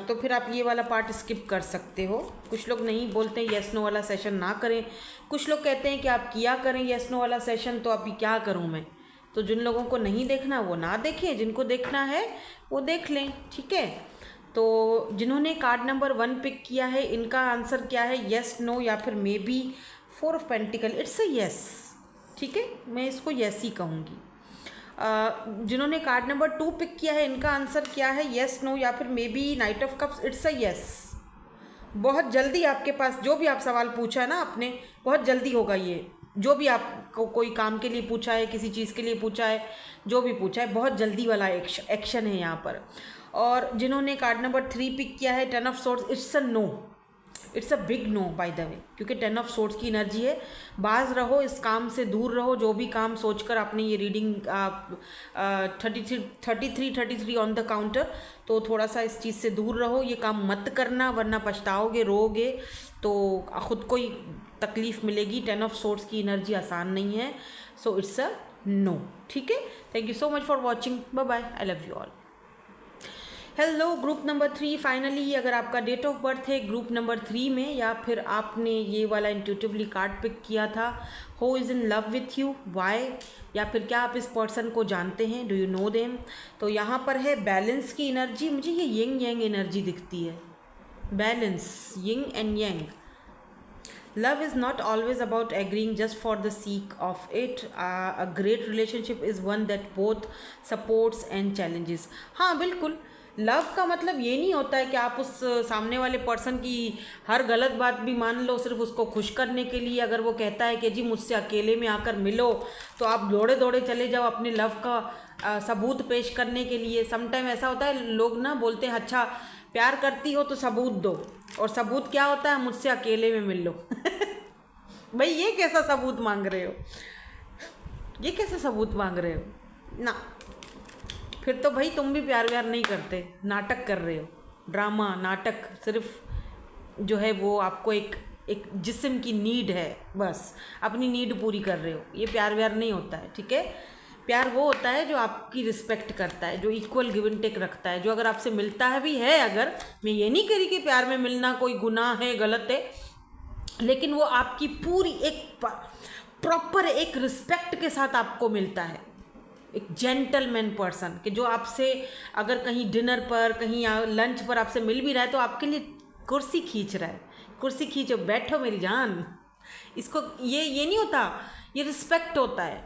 तो फिर आप ये वाला पार्ट स्किप कर सकते हो। कुछ लोग नहीं बोलते हैं येस नो वाला सेशन ना करें, कुछ लोग कहते हैं कि आप किया करें येस नो वाला सेशन। तो अभी क्या करूं मैं? तो जिन लोगों को नहीं देखना वो ना देखें, जिनको देखना है वो देख लें। ठीक है, तो जिन्होंने कार्ड नंबर 1 पिक किया है, इनका आंसर क्या है, येस नो या फिर may be. 4 of pentacle, it's a yes. ठीक है, मैं इसको येस ही कहूँगी। जिन्होंने कार्ड नंबर 2 पिक किया है, इनका आंसर क्या है, येस नो या फिर may be. Night of cups, it's a yes. बहुत जल्दी आपके पास जो भी आप सवाल पूछा है ना आपने, बहुत जल्दी होगा ये। जो भी आपको कोई काम के लिए पूछा है, किसी चीज़ के लिए पूछा है, जो भी पूछा है, बहुत जल्दी वाला एक्शन है यहाँ पर। और जिन्होंने कार्ड नंबर 3 पिक किया है, 10 of swords, it's a no, it's a big no by the way, क्योंकि 10 ऑफ सोर्ड्स की एनर्जी है। बाज रहो, इस काम से दूर रहो। जो भी काम सोचकर आपने ये रीडिंग 33 ऑन द काउंटर, तो थोड़ा सा इस चीज़ से दूर रहो। ये काम मत करना, वरना पछताओगे, रोगे, तो ख़ुद को ही तकलीफ़ मिलेगी। 10 ऑफ सोर्ड्स की एनर्जी आसान नहीं है। So it's a no. ठीक है, thank you so much for watching, bye bye, I love you all. Hello group number 3, finally अगर आपका डेट ऑफ बर्थ है ग्रुप नंबर 3 में, या फिर आपने ये वाला इंट्यूटिवली कार्ड पिक किया था, who is in love with you, why, या फिर क्या आप इस पर्सन को जानते हैं, डू यू नो देम। तो यहाँ पर है बैलेंस की एनर्जी, मुझे ये यिंग यांग एनर्जी दिखती है, balance, yin and yang. Love is not always about agreeing just for the sake of it. A great relationship is one that both supports and challenges. हाँ बिल्कुल, लव का मतलब ये नहीं होता है कि आप उस सामने वाले पर्सन की हर गलत बात भी मान लो सिर्फ उसको खुश करने के लिए। अगर वो कहता है कि जी मुझसे अकेले में आकर मिलो, तो आप दौड़े दौड़े चले जाओ अपने लव का सबूत पेश करने के लिए। समटाइम ऐसा होता है, लोग ना बोलते हैं अच्छा प्यार करती हो तो सबूत दो, और सबूत क्या होता है, मुझसे अकेले में मिल लो। भाई ये कैसा सबूत मांग रहे हो, ये कैसा सबूत मांग रहे हो ना। फिर तो भाई तुम भी प्यार व्यार नहीं करते, नाटक कर रहे हो, ड्रामा नाटक। सिर्फ जो है वो आपको एक जिस्म की नीड है, बस अपनी नीड पूरी कर रहे हो। ये प्यार व्यार नहीं होता है, ठीक है। प्यार वो होता है जो आपकी रिस्पेक्ट करता है, जो इक्वल गिव एंड टेक रखता है, जो अगर आपसे मिलता है भी है, अगर मैं ये नहीं कह रही कि प्यार में मिलना कोई गुनाह है, गलत है, लेकिन वो आपकी पूरी एक प्रॉपर एक रिस्पेक्ट के साथ आपको मिलता है। एक जेंटलमैन पर्सन कि जो आपसे अगर कहीं डिनर पर, कहीं लंच पर आपसे मिल भी रहा है तो आपके लिए कुर्सी खींच रहा है, कुर्सी खींचो, बैठो मेरी जान। इसको ये नहीं होता, ये रिस्पेक्ट होता है।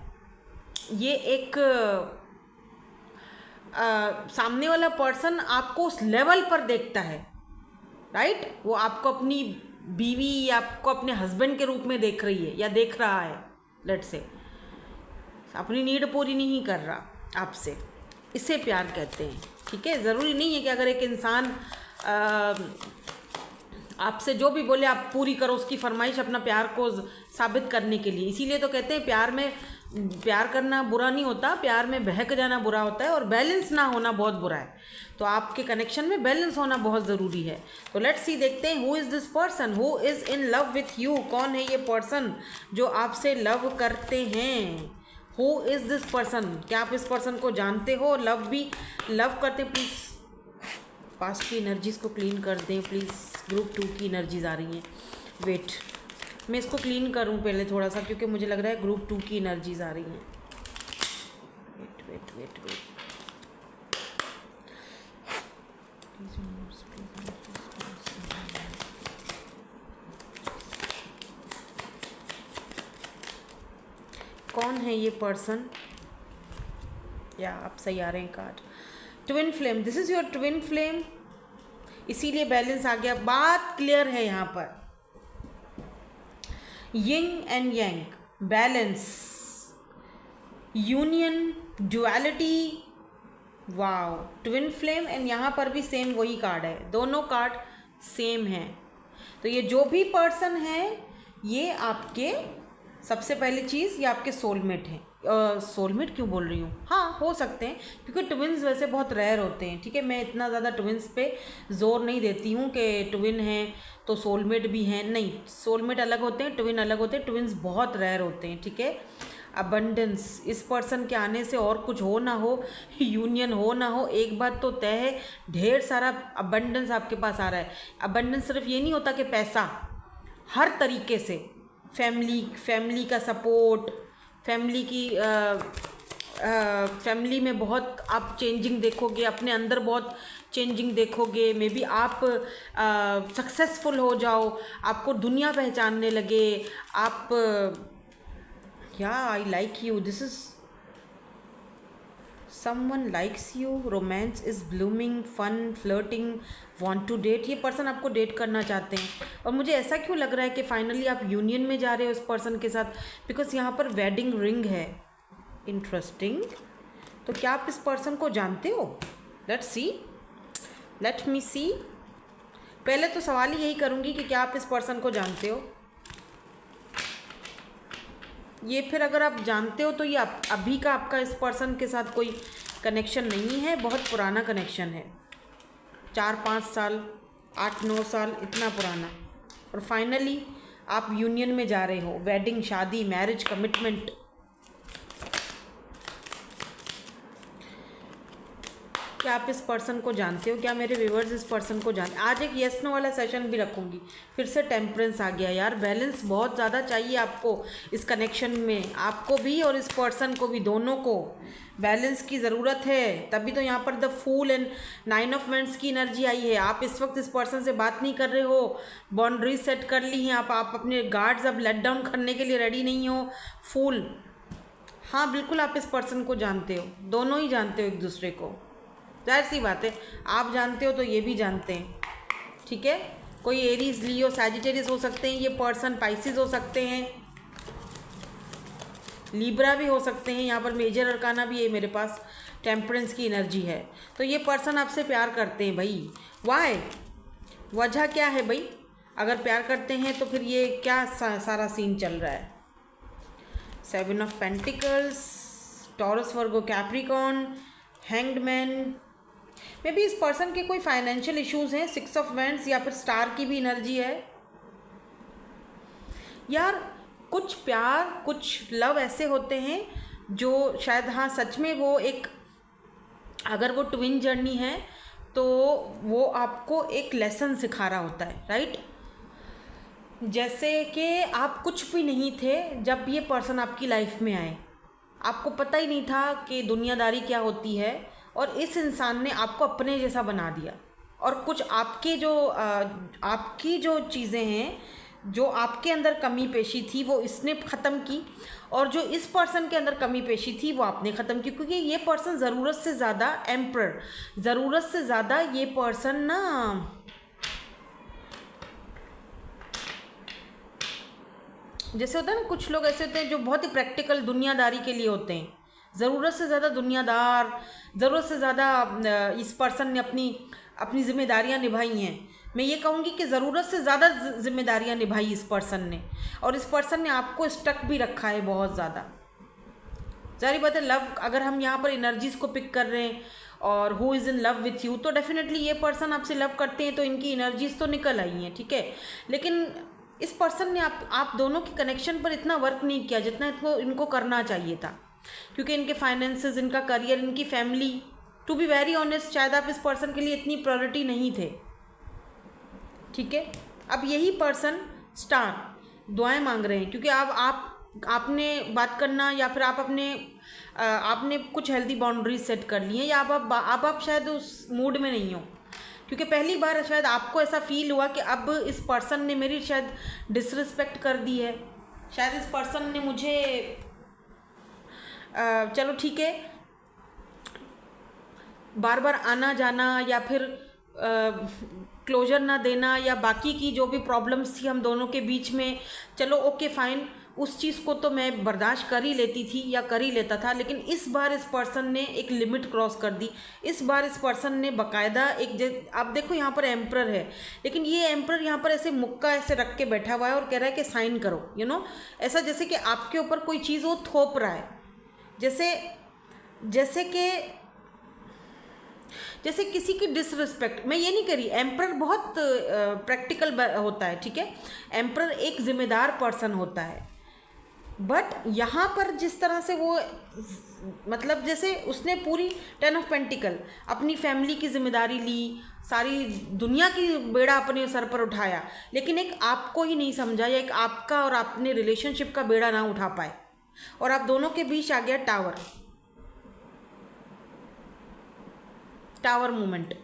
ये एक सामने वाला पर्सन आपको उस लेवल पर देखता है, राइट। वो आपको अपनी बीवी या आपको अपने हस्बैंड के रूप में देख रही है या देख रहा है, लेट से अपनी नीड पूरी नहीं कर रहा आपसे, इसे प्यार कहते हैं, ठीक है। ज़रूरी नहीं है कि अगर एक इंसान आपसे जो भी बोले आप पूरी करो उसकी फरमाइश, अपना प्यार को साबित करने के लिए। इसीलिए तो कहते हैं प्यार में प्यार करना बुरा नहीं होता, प्यार में बहक जाना बुरा होता है, और बैलेंस ना होना बहुत बुरा है। तो आपके कनेक्शन में बैलेंस होना बहुत ज़रूरी है। तो लेट्स सी, देखते हैं who is this person who is in love with you. कौन है ये पर्सन जो आपसे लव करते हैं? हु इज़ दिस पर्सन, क्या आप इस पर्सन को जानते हो, लव करते? प्लीज़ पास्ट की एनर्जीज़ को क्लीन कर दें प्लीज़। ग्रुप 2 की एनर्जीज आ रही हैं। वेट, मैं इसको क्लीन करूं पहले थोड़ा सा, क्योंकि मुझे लग रहा है ग्रुप 2 की एनर्जीज आ रही हैं। वेट वेट वेट वेट, कौन है ये पर्सन? या आप सही आ रहे हैं card. Twin flame, this is your twin flame, इसीलिए बैलेंस आ गया। बात क्लियर है यहाँ पर, yin and yang, balance, union, duality, wow, twin flame. And यहाँ पर भी सेम वही कार्ड है, दोनों कार्ड सेम हैं। तो ये जो भी पर्सन है ये आपके, सबसे पहली चीज़, ये आपके सोलमेट हैं। सोलमेट क्यों बोल रही हूँ, हाँ हो सकते हैं, क्योंकि ट्विन्स वैसे बहुत रेयर होते हैं, ठीक है। मैं इतना ज़्यादा ट्विन्स पे जोर नहीं देती हूँ कि ट्विन हैं तो सोलमेट भी हैं, नहीं, सोलमेट अलग होते हैं, ट्विन अलग होते हैं, ट्विन्स बहुत रेयर होते हैं, ठीक है। अबंडेंस, इस पर्सन के आने से और कुछ हो ना हो, यूनियन हो ना हो, एक बात तो तय है, ढेर सारा अबंडेंस आपके पास आ रहा है। अबंडेंस सिर्फ ये नहीं होता कि पैसा, हर तरीके से, फैमिली का सपोर्ट, फैमिली में बहुत आप चेंजिंग देखोगे, अपने अंदर बहुत चेंजिंग देखोगे। मे बी आप सक्सेसफुल हो जाओ, आपको दुनिया पहचानने लगे, आप, या I like you, this is someone likes you, romance is blooming, fun, flirting, want to date। ये पर्सन आपको डेट करना चाहते हैं, और मुझे ऐसा क्यों लग रहा है कि फाइनली आप यूनियन में जा रहे हो उस पर्सन के साथ, बिकॉज यहाँ पर वेडिंग रिंग है। इंटरेस्टिंग। तो क्या आप इस पर्सन को जानते हो? लेट मी सी। पहले तो सवाल ही यही करूँगी कि क्या आप इस पर्सन को जानते हो। ये फिर अगर आप जानते हो तो ये अभी का आपका इस पर्सन के साथ कोई कनेक्शन नहीं है, बहुत पुराना कनेक्शन है, 4-5 साल, 8-9 साल, इतना पुराना। और फाइनली आप यूनियन में जा रहे हो, वेडिंग, शादी, मैरिज, कमिटमेंट। क्या आप इस पर्सन को जानते हो? क्या मेरे व्यूअर्स इस पर्सन को जानते? आज एक येस नो वाला सेशन भी रखूँगी। फिर से टेम्परेंस आ गया यार, बैलेंस बहुत ज़्यादा चाहिए आपको इस कनेक्शन में, आपको भी और इस पर्सन को भी, दोनों को बैलेंस की ज़रूरत है। तभी तो यहाँ पर the fool and 9 of wands की एनर्जी आई है। आप इस वक्त इस पर्सन से बात नहीं कर रहे हो, बाउंड्रीज सेट कर ली हैं आप अपने गार्ड्स अब लेट डाउन करने के लिए रेडी नहीं हो। फूल, हाँ बिल्कुल आप इस पर्सन को जानते हो, दोनों ही जानते हो एक दूसरे को, जाहिर सी बात है, आप जानते हो तो ये भी जानते हैं, ठीक है। कोई एरीज, लियो, सैजिटेरियस हो सकते हैं ये पर्सन, पाइसिस हो सकते हैं, लिब्रा भी हो सकते हैं, यहाँ पर मेजर अरकाना भी है मेरे पास, टेम्परेंस की एनर्जी है। तो ये पर्सन आपसे प्यार करते हैं भाई। वाई, वजह क्या है भाई? अगर प्यार करते हैं तो फिर ये क्या सारा सीन चल रहा है? 7 of pentacles, taurus, Virgo, Capricorn, hanged man. May be इस पर्सन के कोई फाइनेंशियल इश्यूज हैं। 6 ऑफ वैंड्स या फिर स्टार की भी एनर्जी है यार। कुछ प्यार, कुछ लव ऐसे होते हैं जो शायद, हाँ सच में वो एक, अगर वो ट्विन जर्नी है तो वो आपको एक लेसन सिखा रहा होता है, राइट? जैसे कि आप कुछ भी नहीं थे जब ये पर्सन आपकी लाइफ में आए, आपको पता ही नहीं था कि दुनियादारी क्या होती है, और इस इंसान ने आपको अपने जैसा बना दिया। और कुछ आपके जो आपकी जो चीज़ें हैं, जो आपके अंदर कमी पेशी थी, वो इसने ख़त्म की, और जो इस पर्सन के अंदर कमी पेशी थी वो आपने ख़त्म की। क्योंकि ये पर्सन ज़रूरत से ज़्यादा एम्परर, ज़रूरत से ज़्यादा ये पर्सन ना, जैसे होता है ना, कुछ लोग ऐसे होते हैं जो बहुत ही प्रैक्टिकल दुनियादारी के लिए होते हैं, ज़रूरत से ज़्यादा दुनियादार, ज़रूरत से ज़्यादा इस पर्सन ने अपनी अपनी जिम्मेदारियां निभाई हैं। मैं ये कहूँगी कि ज़रूरत से ज़्यादा जिम्मेदारियां निभाई इस पर्सन ने, और इस पर्सन ने आपको स्टक भी रखा है बहुत ज़्यादा। जारी बात है, लव, अगर हम यहाँ पर एनर्जीज़ को पिक कर रहे हैं और who is in love with you, तो डेफिनेटली ये पर्सन आपसे लव करते हैं, तो इनकी एनर्जीज़ तो निकल आई हैं, ठीक है। लेकिन इस पर्सन ने आप दोनों के कनेक्शन पर इतना वर्क नहीं किया जितना इनको करना चाहिए था, क्योंकि इनके फाइनेंसेस, इनका करियर, इनकी family, to be very honest, शायद आप इस पर्सन के लिए इतनी प्रायोरिटी नहीं थे, ठीक है। अब यही पर्सन स्टार दुआएं मांग रहे हैं, क्योंकि अब आपने बात करना, या फिर आपने कुछ हेल्दी बाउंड्रीज सेट कर ली हैं, या अब आप शायद उस मूड में नहीं हो, क्योंकि पहली बार शायद आपको ऐसा फील हुआ कि अब इस पर्सन ने मेरी शायद डिसरिस्पेक्ट कर दी है, शायद इस पर्सन ने मुझे चलो ठीक है, बार बार आना जाना, या फिर क्लोजर ना देना, या बाकी की जो भी प्रॉब्लम्स थी हम दोनों के बीच में, चलो ओके फाइन, उस चीज़ को तो मैं बर्दाश्त कर ही लेती थी या कर ही लेता था। लेकिन इस बार इस पर्सन ने एक लिमिट क्रॉस कर दी। इस बार इस पर्सन ने बाकायदा आप देखो यहाँ पर एम्परर है, लेकिन ये एम्परर यहाँ पर ऐसे मुक्का ऐसे रख के बैठा हुआ है और कह रहा है कि साइन करो, ऐसा जैसे कि आपके ऊपर कोई चीज़ वो थोप रहा है, जैसे किसी की डिसरिस्पेक्ट। मैं ये नहीं करी, एम्परर बहुत प्रैक्टिकल होता है, ठीक है, एम्परर एक जिम्मेदार पर्सन होता है, बट यहाँ पर जिस तरह से वो, मतलब जैसे उसने पूरी 10 ऑफ पेंटिकल अपनी फैमिली की जिम्मेदारी ली, सारी दुनिया की बेड़ा अपने सर पर उठाया, लेकिन एक आपको ही नहीं समझा, या एक आपका और अपने रिलेशनशिप का बेड़ा ना उठा पाए, और आप दोनों के बीच आ गया टावर मूवमेंट।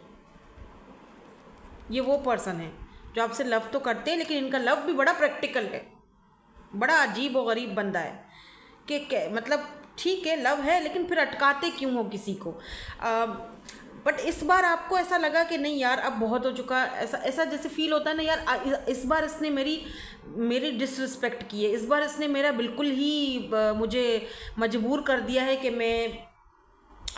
ये वो पर्सन है जो आपसे लव तो करते हैं, लेकिन इनका लव भी बड़ा प्रैक्टिकल है, बड़ा अजीब और गरीब बंदा है कि मतलब ठीक है लव है, लेकिन फिर अटकाते क्यों हो किसी को। बट इस बार आपको ऐसा लगा कि नहीं यार अब बहुत हो चुका, ऐसा जैसे फील होता है ना यार, इस बार इसने मेरी डिसरिस्पेक्ट की है, इस बार इसने मेरा बिल्कुल ही मुझे मजबूर कर दिया है कि मैं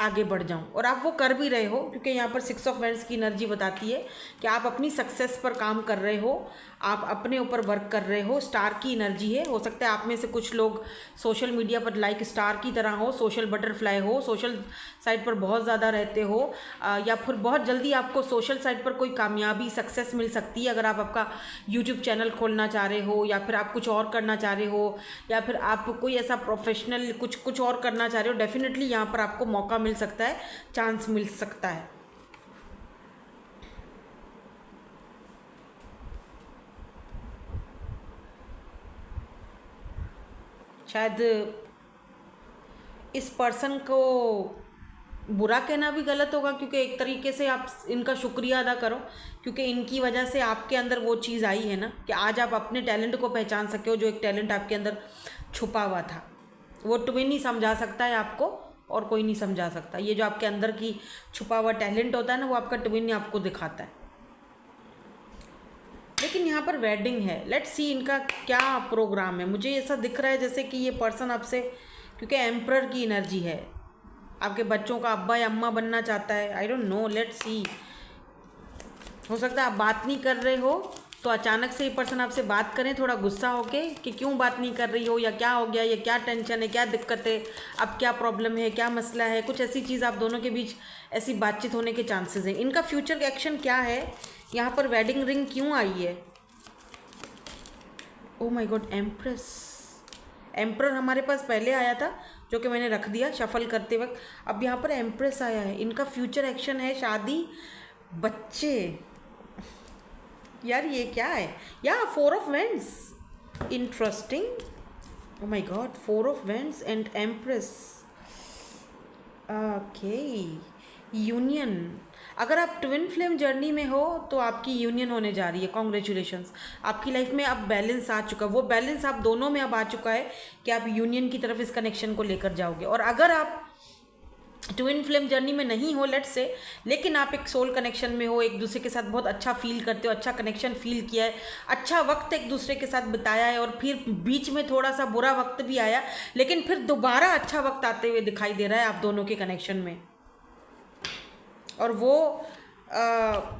आगे बढ़ जाऊं, और आप वो कर भी रहे हो, क्योंकि यहाँ पर 6 ऑफ वैंड्स की एनर्जी बताती है कि आप अपनी सक्सेस पर काम कर रहे हो, आप अपने ऊपर वर्क कर रहे हो। स्टार की एनर्जी है, हो सकता है आप में से कुछ लोग सोशल मीडिया पर लाइक स्टार की तरह हो, सोशल बटरफ्लाई हो, सोशल साइट पर बहुत ज़्यादा रहते हो, या फिर बहुत जल्दी आपको सोशल साइट पर कोई कामयाबी सक्सेस मिल सकती है, अगर आप आपका यूट्यूब चैनल खोलना चाह रहे हो, या फिर आप कुछ और करना चाह रहे हो, या फिर आप कोई ऐसा प्रोफेशनल कुछ और करना चाह रहे हो, डेफिनेटली यहाँ पर आपको मौका मिल सकता है, चांस मिल सकता है। शायद इस पर्सन को बुरा कहना भी गलत होगा, क्योंकि एक तरीके से आप इनका शुक्रिया अदा करो, क्योंकि इनकी वजह से आपके अंदर वो चीज़ आई है ना कि आज आप अपने टैलेंट को पहचान सके हो, जो एक टैलेंट आपके अंदर छुपा हुआ था। वो ट्विन ही समझा सकता है आपको, और कोई नहीं समझा सकता। ये जो आपके अंदर की छुपा हुआ टैलेंट होता है ना, वो आपका ट्विन ही आपको दिखाता है। लेकिन यहाँ पर वेडिंग है। लेट्स सी इनका क्या प्रोग्राम है। मुझे ऐसा दिख रहा है जैसे कि ये पर्सन आपसे, क्योंकि एम्परर की एनर्जी है, आपके बच्चों का अब्बा या अम्मा बनना चाहता है। I don't know, let's see. हो सकता है आप बात नहीं कर रहे हो तो अचानक से ये पर्सन आपसे बात करें थोड़ा गुस्सा होके कि क्यों बात नहीं कर रही हो, या क्या हो गया, या क्या टेंशन है, क्या दिक्कत है, अब क्या प्रॉब्लम है, क्या मसला है। कुछ ऐसी चीज़ आप दोनों के बीच ऐसी बातचीत होने के चांसेस हैं। इनका फ्यूचर एक्शन क्या है, यहाँ पर वेडिंग रिंग क्यों आई है। Oh my God, empress. Emperor हमारे पास पहले आया था जो कि मैंने रख दिया शफल करते वक्त। अब यहाँ पर एम्प्रेस आया है। इनका फ्यूचर एक्शन है शादी, बच्चे। यार ये क्या है, या 4 of vends, interesting. Oh my God, 4 of vends and empress. Okay, union. अगर आप ट्विन फ्लेम जर्नी में हो तो आपकी यूनियन होने जा रही है। कॉन्ग्रेचुलेशंस, आपकी लाइफ में अब बैलेंस आ चुका है। वो बैलेंस आप दोनों में अब आ चुका है कि आप यूनियन की तरफ इस कनेक्शन को लेकर जाओगे। और अगर आप ट्विन फ्लेम जर्नी में नहीं हो लेट्स से, लेकिन आप एक सोल कनेक्शन में हो, एक दूसरे के साथ बहुत अच्छा फील करते हो, अच्छा कनेक्शन फील किया है, अच्छा वक्त एक दूसरे के साथ बिताया है, और फिर बीच में थोड़ा सा बुरा वक्त भी आया, लेकिन फिर दोबारा अच्छा वक्त आते हुए दिखाई दे रहा है आप दोनों के कनेक्शन में। और वो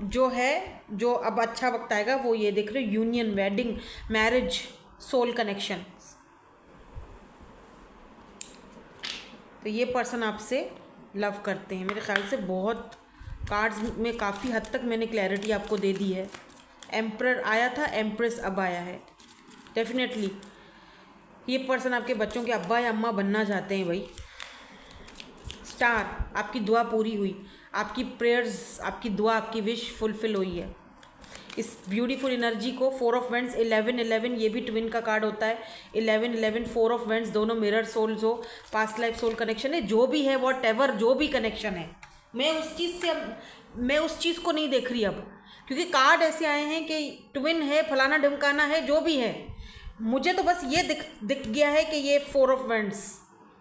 जो है, जो अब अच्छा वक्त आएगा वो ये देख रहे हो, union, wedding, marriage, soul connection. तो ये पर्सन आपसे लव करते हैं मेरे ख्याल से। बहुत कार्ड्स में काफ़ी हद तक मैंने क्लैरिटी आपको दे दी है। एम्प्रर आया था, एम्प्रेस अब आया है। डेफिनेटली ये पर्सन आपके बच्चों के अब्बा या अम्मा बनना चाहते हैं भाई। स्टार, आपकी दुआ पूरी हुई, आपकी प्रेयर्स, आपकी दुआ, आपकी विश फुलफिल हुई है। इस ब्यूटीफुल एनर्जी को 4 ऑफ वेंड्स, 11-11, ये भी ट्विन का कार्ड होता है। 11-11, 4 ऑफ वेंड्स, दोनों मिरर सोल्स हो, पास्ट लाइफ सोल कनेक्शन है, जो भी है, वॉट एवर जो भी कनेक्शन है। मैं उस चीज़ को नहीं देख रही अब, क्योंकि कार्ड ऐसे आए हैं कि ट्विन है, फलाना ढमकाना है, जो भी है। मुझे तो बस ये दिख गया है कि ये 4 ऑफ वेंड्स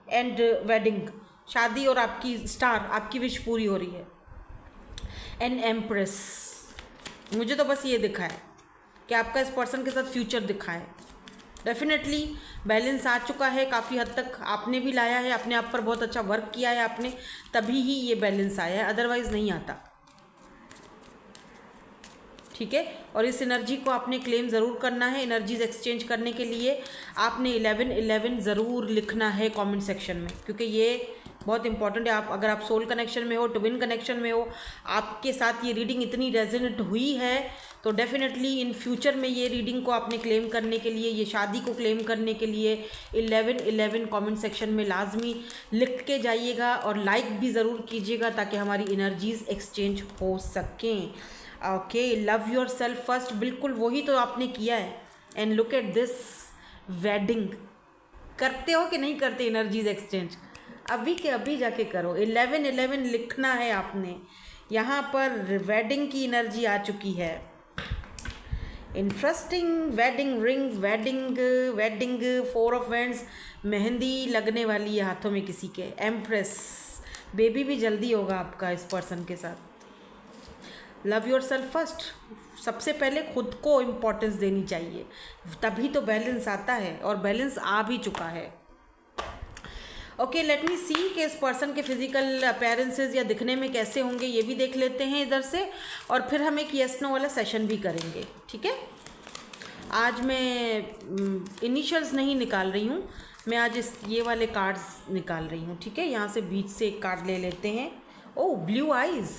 एंड वेडिंग, शादी, और आपकी स्टार, आपकी विश पूरी हो रही है। एंड एम्प्रेस, मुझे तो बस ये दिखा है कि आपका इस पर्सन के साथ फ्यूचर दिखा है। डेफिनेटली बैलेंस आ चुका है काफ़ी हद तक। आपने भी लाया है, अपने आप पर बहुत अच्छा वर्क किया है आपने, तभी ही ये बैलेंस आया है, अदरवाइज़ नहीं आता। ठीक है, और इस एनर्जी को आपने क्लेम ज़रूर करना है। एनर्जीज एक्सचेंज करने के लिए आपने 11-11 ज़रूर लिखना है कमेंट सेक्शन में, क्योंकि ये बहुत इंपॉर्टेंट है। आप अगर आप सोल कनेक्शन में हो, ट्विन कनेक्शन में हो, आपके साथ ये रीडिंग इतनी रेजोनेट हुई है, तो डेफिनेटली इन फ्यूचर में ये रीडिंग को आपने क्लेम करने के लिए, ये शादी को क्लेम करने के लिए 11-11 कमेंट सेक्शन में लाजमी लिख के जाइएगा, और लाइक भी ज़रूर कीजिएगा ताकि हमारी एनर्जीज एक्सचेंज हो सकें। Okay, love your self first, बिल्कुल वही तो आपने किया है। And look at this, wedding करते हो कि नहीं करते एनर्जीज एक्सचेंज? अभी के अभी जाके करो। 11-11 लिखना है आपने। यहाँ पर वेडिंग की एनर्जी आ चुकी है। Interesting, wedding ring, wedding 4 of vends, mehndi लगने वाली है हाथों में किसी के। एम्प्रेस, बेबी भी जल्दी होगा आपका इस पर्सन के साथ। लव योर सेल्फ फर्स्ट, सबसे पहले खुद को इम्पोर्टेंस देनी चाहिए, तभी तो बैलेंस आता है, और बैलेंस आ भी चुका है। ओके, लेट मी सी कि इस पर्सन के फिजिकल अपीयरेंसेस या दिखने में कैसे होंगे, ये भी देख लेते हैं इधर से, और फिर हम एक येस नो वाला सेशन भी करेंगे। ठीक है, आज मैं इनिशियल्स नहीं निकाल रही हूँ, मैं आज ये वाले कार्ड्स निकाल रही हूँ। ठीक है, यहाँ से बीच से एक कार्ड ले लेते हैं। ओह, ब्लू आइज़,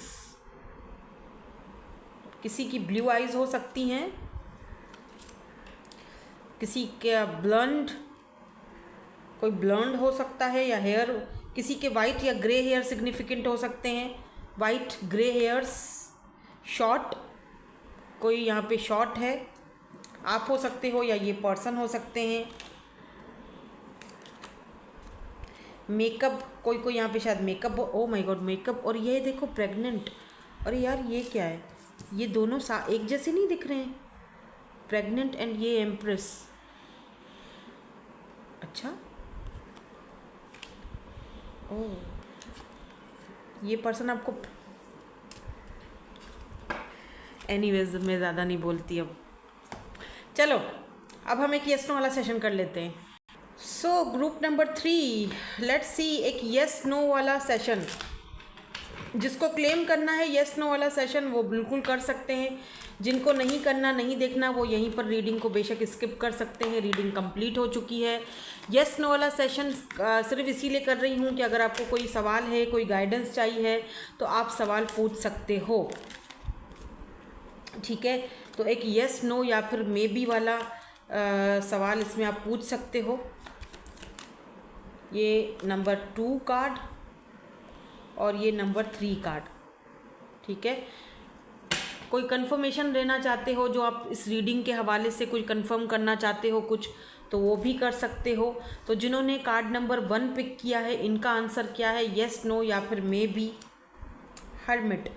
किसी की ब्लू आइज़ हो सकती हैं, किसी के ब्लंड, कोई ब्लॉन्ड हो सकता है, या हेयर किसी के वाइट या ग्रे हेयर सिग्निफिकेंट हो सकते हैं। वाइट ग्रे हेयर्स, शॉर्ट, कोई यहाँ पे शॉर्ट है, आप हो सकते हो या ये पर्सन हो सकते हैं। मेकअप, कोई यहाँ पे शायद makeup, oh my God makeup, और ये देखो प्रेग्नेंट। अरे यार ये क्या है, ये दोनों एक जैसे नहीं दिख रहे हैं, प्रेग्नेंट एंड ये एम्प्रेस। अच्छा, ओह, ये पर्सन आपको, एनीवेज मैं ज़्यादा नहीं बोलती अब, चलो अब हम एक यस नो वाला सेशन कर लेते हैं। So group number 3, let's see एक यस नो वाला सेशन। जिसको क्लेम करना है यस नो वाला सेशन वो बिल्कुल कर सकते हैं, जिनको नहीं करना, नहीं देखना, वो यहीं पर रीडिंग को बेशक स्किप कर सकते हैं। रीडिंग कंप्लीट हो चुकी है। यस नो वाला सेशन सिर्फ इसीलिए कर रही हूँ कि अगर आपको कोई सवाल है, कोई गाइडेंस चाहिए है तो आप सवाल पूछ सकते हो, ठीक है। तो एक यस नो या फिर मे बी वाला सवाल इसमें आप पूछ सकते हो। ये नंबर 2 कार्ड और ये नंबर 3 कार्ड, ठीक है। कोई कंफर्मेशन लेना चाहते हो, जो आप इस रीडिंग के हवाले से कुछ कंफर्म करना चाहते हो कुछ, तो वो भी कर सकते हो। तो जिन्होंने कार्ड नंबर 1 पिक किया है इनका आंसर क्या है, येस नो या फिर may be hermit.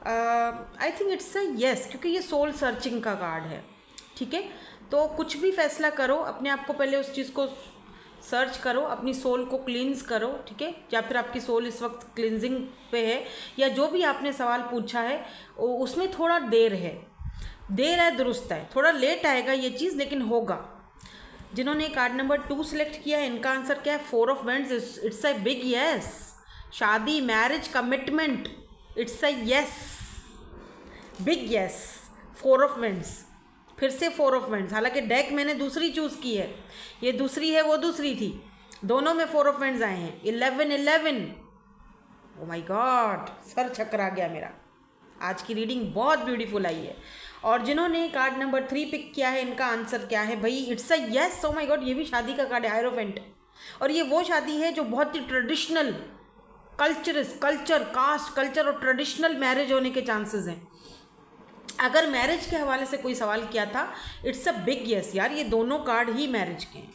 I think it's a yes, क्योंकि ये सोल सर्चिंग का कार्ड है, ठीक है। तो कुछ भी फैसला करो, अपने आप को पहले उस चीज़ को सर्च करो, अपनी सोल को क्लींस करो, ठीक है। या फिर आपकी सोल इस वक्त क्लिनजिंग पे है, या जो भी आपने सवाल पूछा है उसमें थोड़ा देर है दुरुस्त है, थोड़ा लेट आएगा ये चीज़, लेकिन होगा। जिन्होंने कार्ड नंबर 2 सेलेक्ट किया है इनका आंसर क्या है, 4 of wands. It's a big yes. शादी, marriage, commitment, it's a yes, big yes. 4 of wands, फिर से 4 ऑफ वेंड्स। हालांकि डेक मैंने दूसरी चूज़ की है, ये दूसरी है वो दूसरी थी, दोनों में 4 ऑफ वेंड्स आए हैं। 11 ओ माय गॉड, सर चकरा गया मेरा। आज की रीडिंग बहुत ब्यूटीफुल आई है। और जिन्होंने कार्ड नंबर 3 पिक किया है इनका आंसर क्या है भाई, it's a yes. Oh my God, ये भी शादी का कार्ड है, हायरोफेंट। और ये वो शादी है जो बहुत ही ट्रेडिशनल, कल्चर, कास्ट कल्चर और ट्रेडिशनल मैरिज होने के चांसेस हैं। अगर मैरिज के हवाले से कोई सवाल किया था, इट्स अ बिग येस यार, ये दोनों कार्ड ही मैरिज के हैं।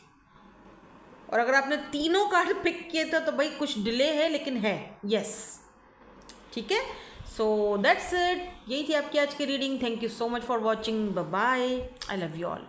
और अगर आपने तीनों कार्ड पिक किए थे तो भाई कुछ डिले है, लेकिन है येस, ठीक है। सो दैट्स इट, यही थी आपकी आज की reading. Thank you so much for watching, bye bye, I love you all.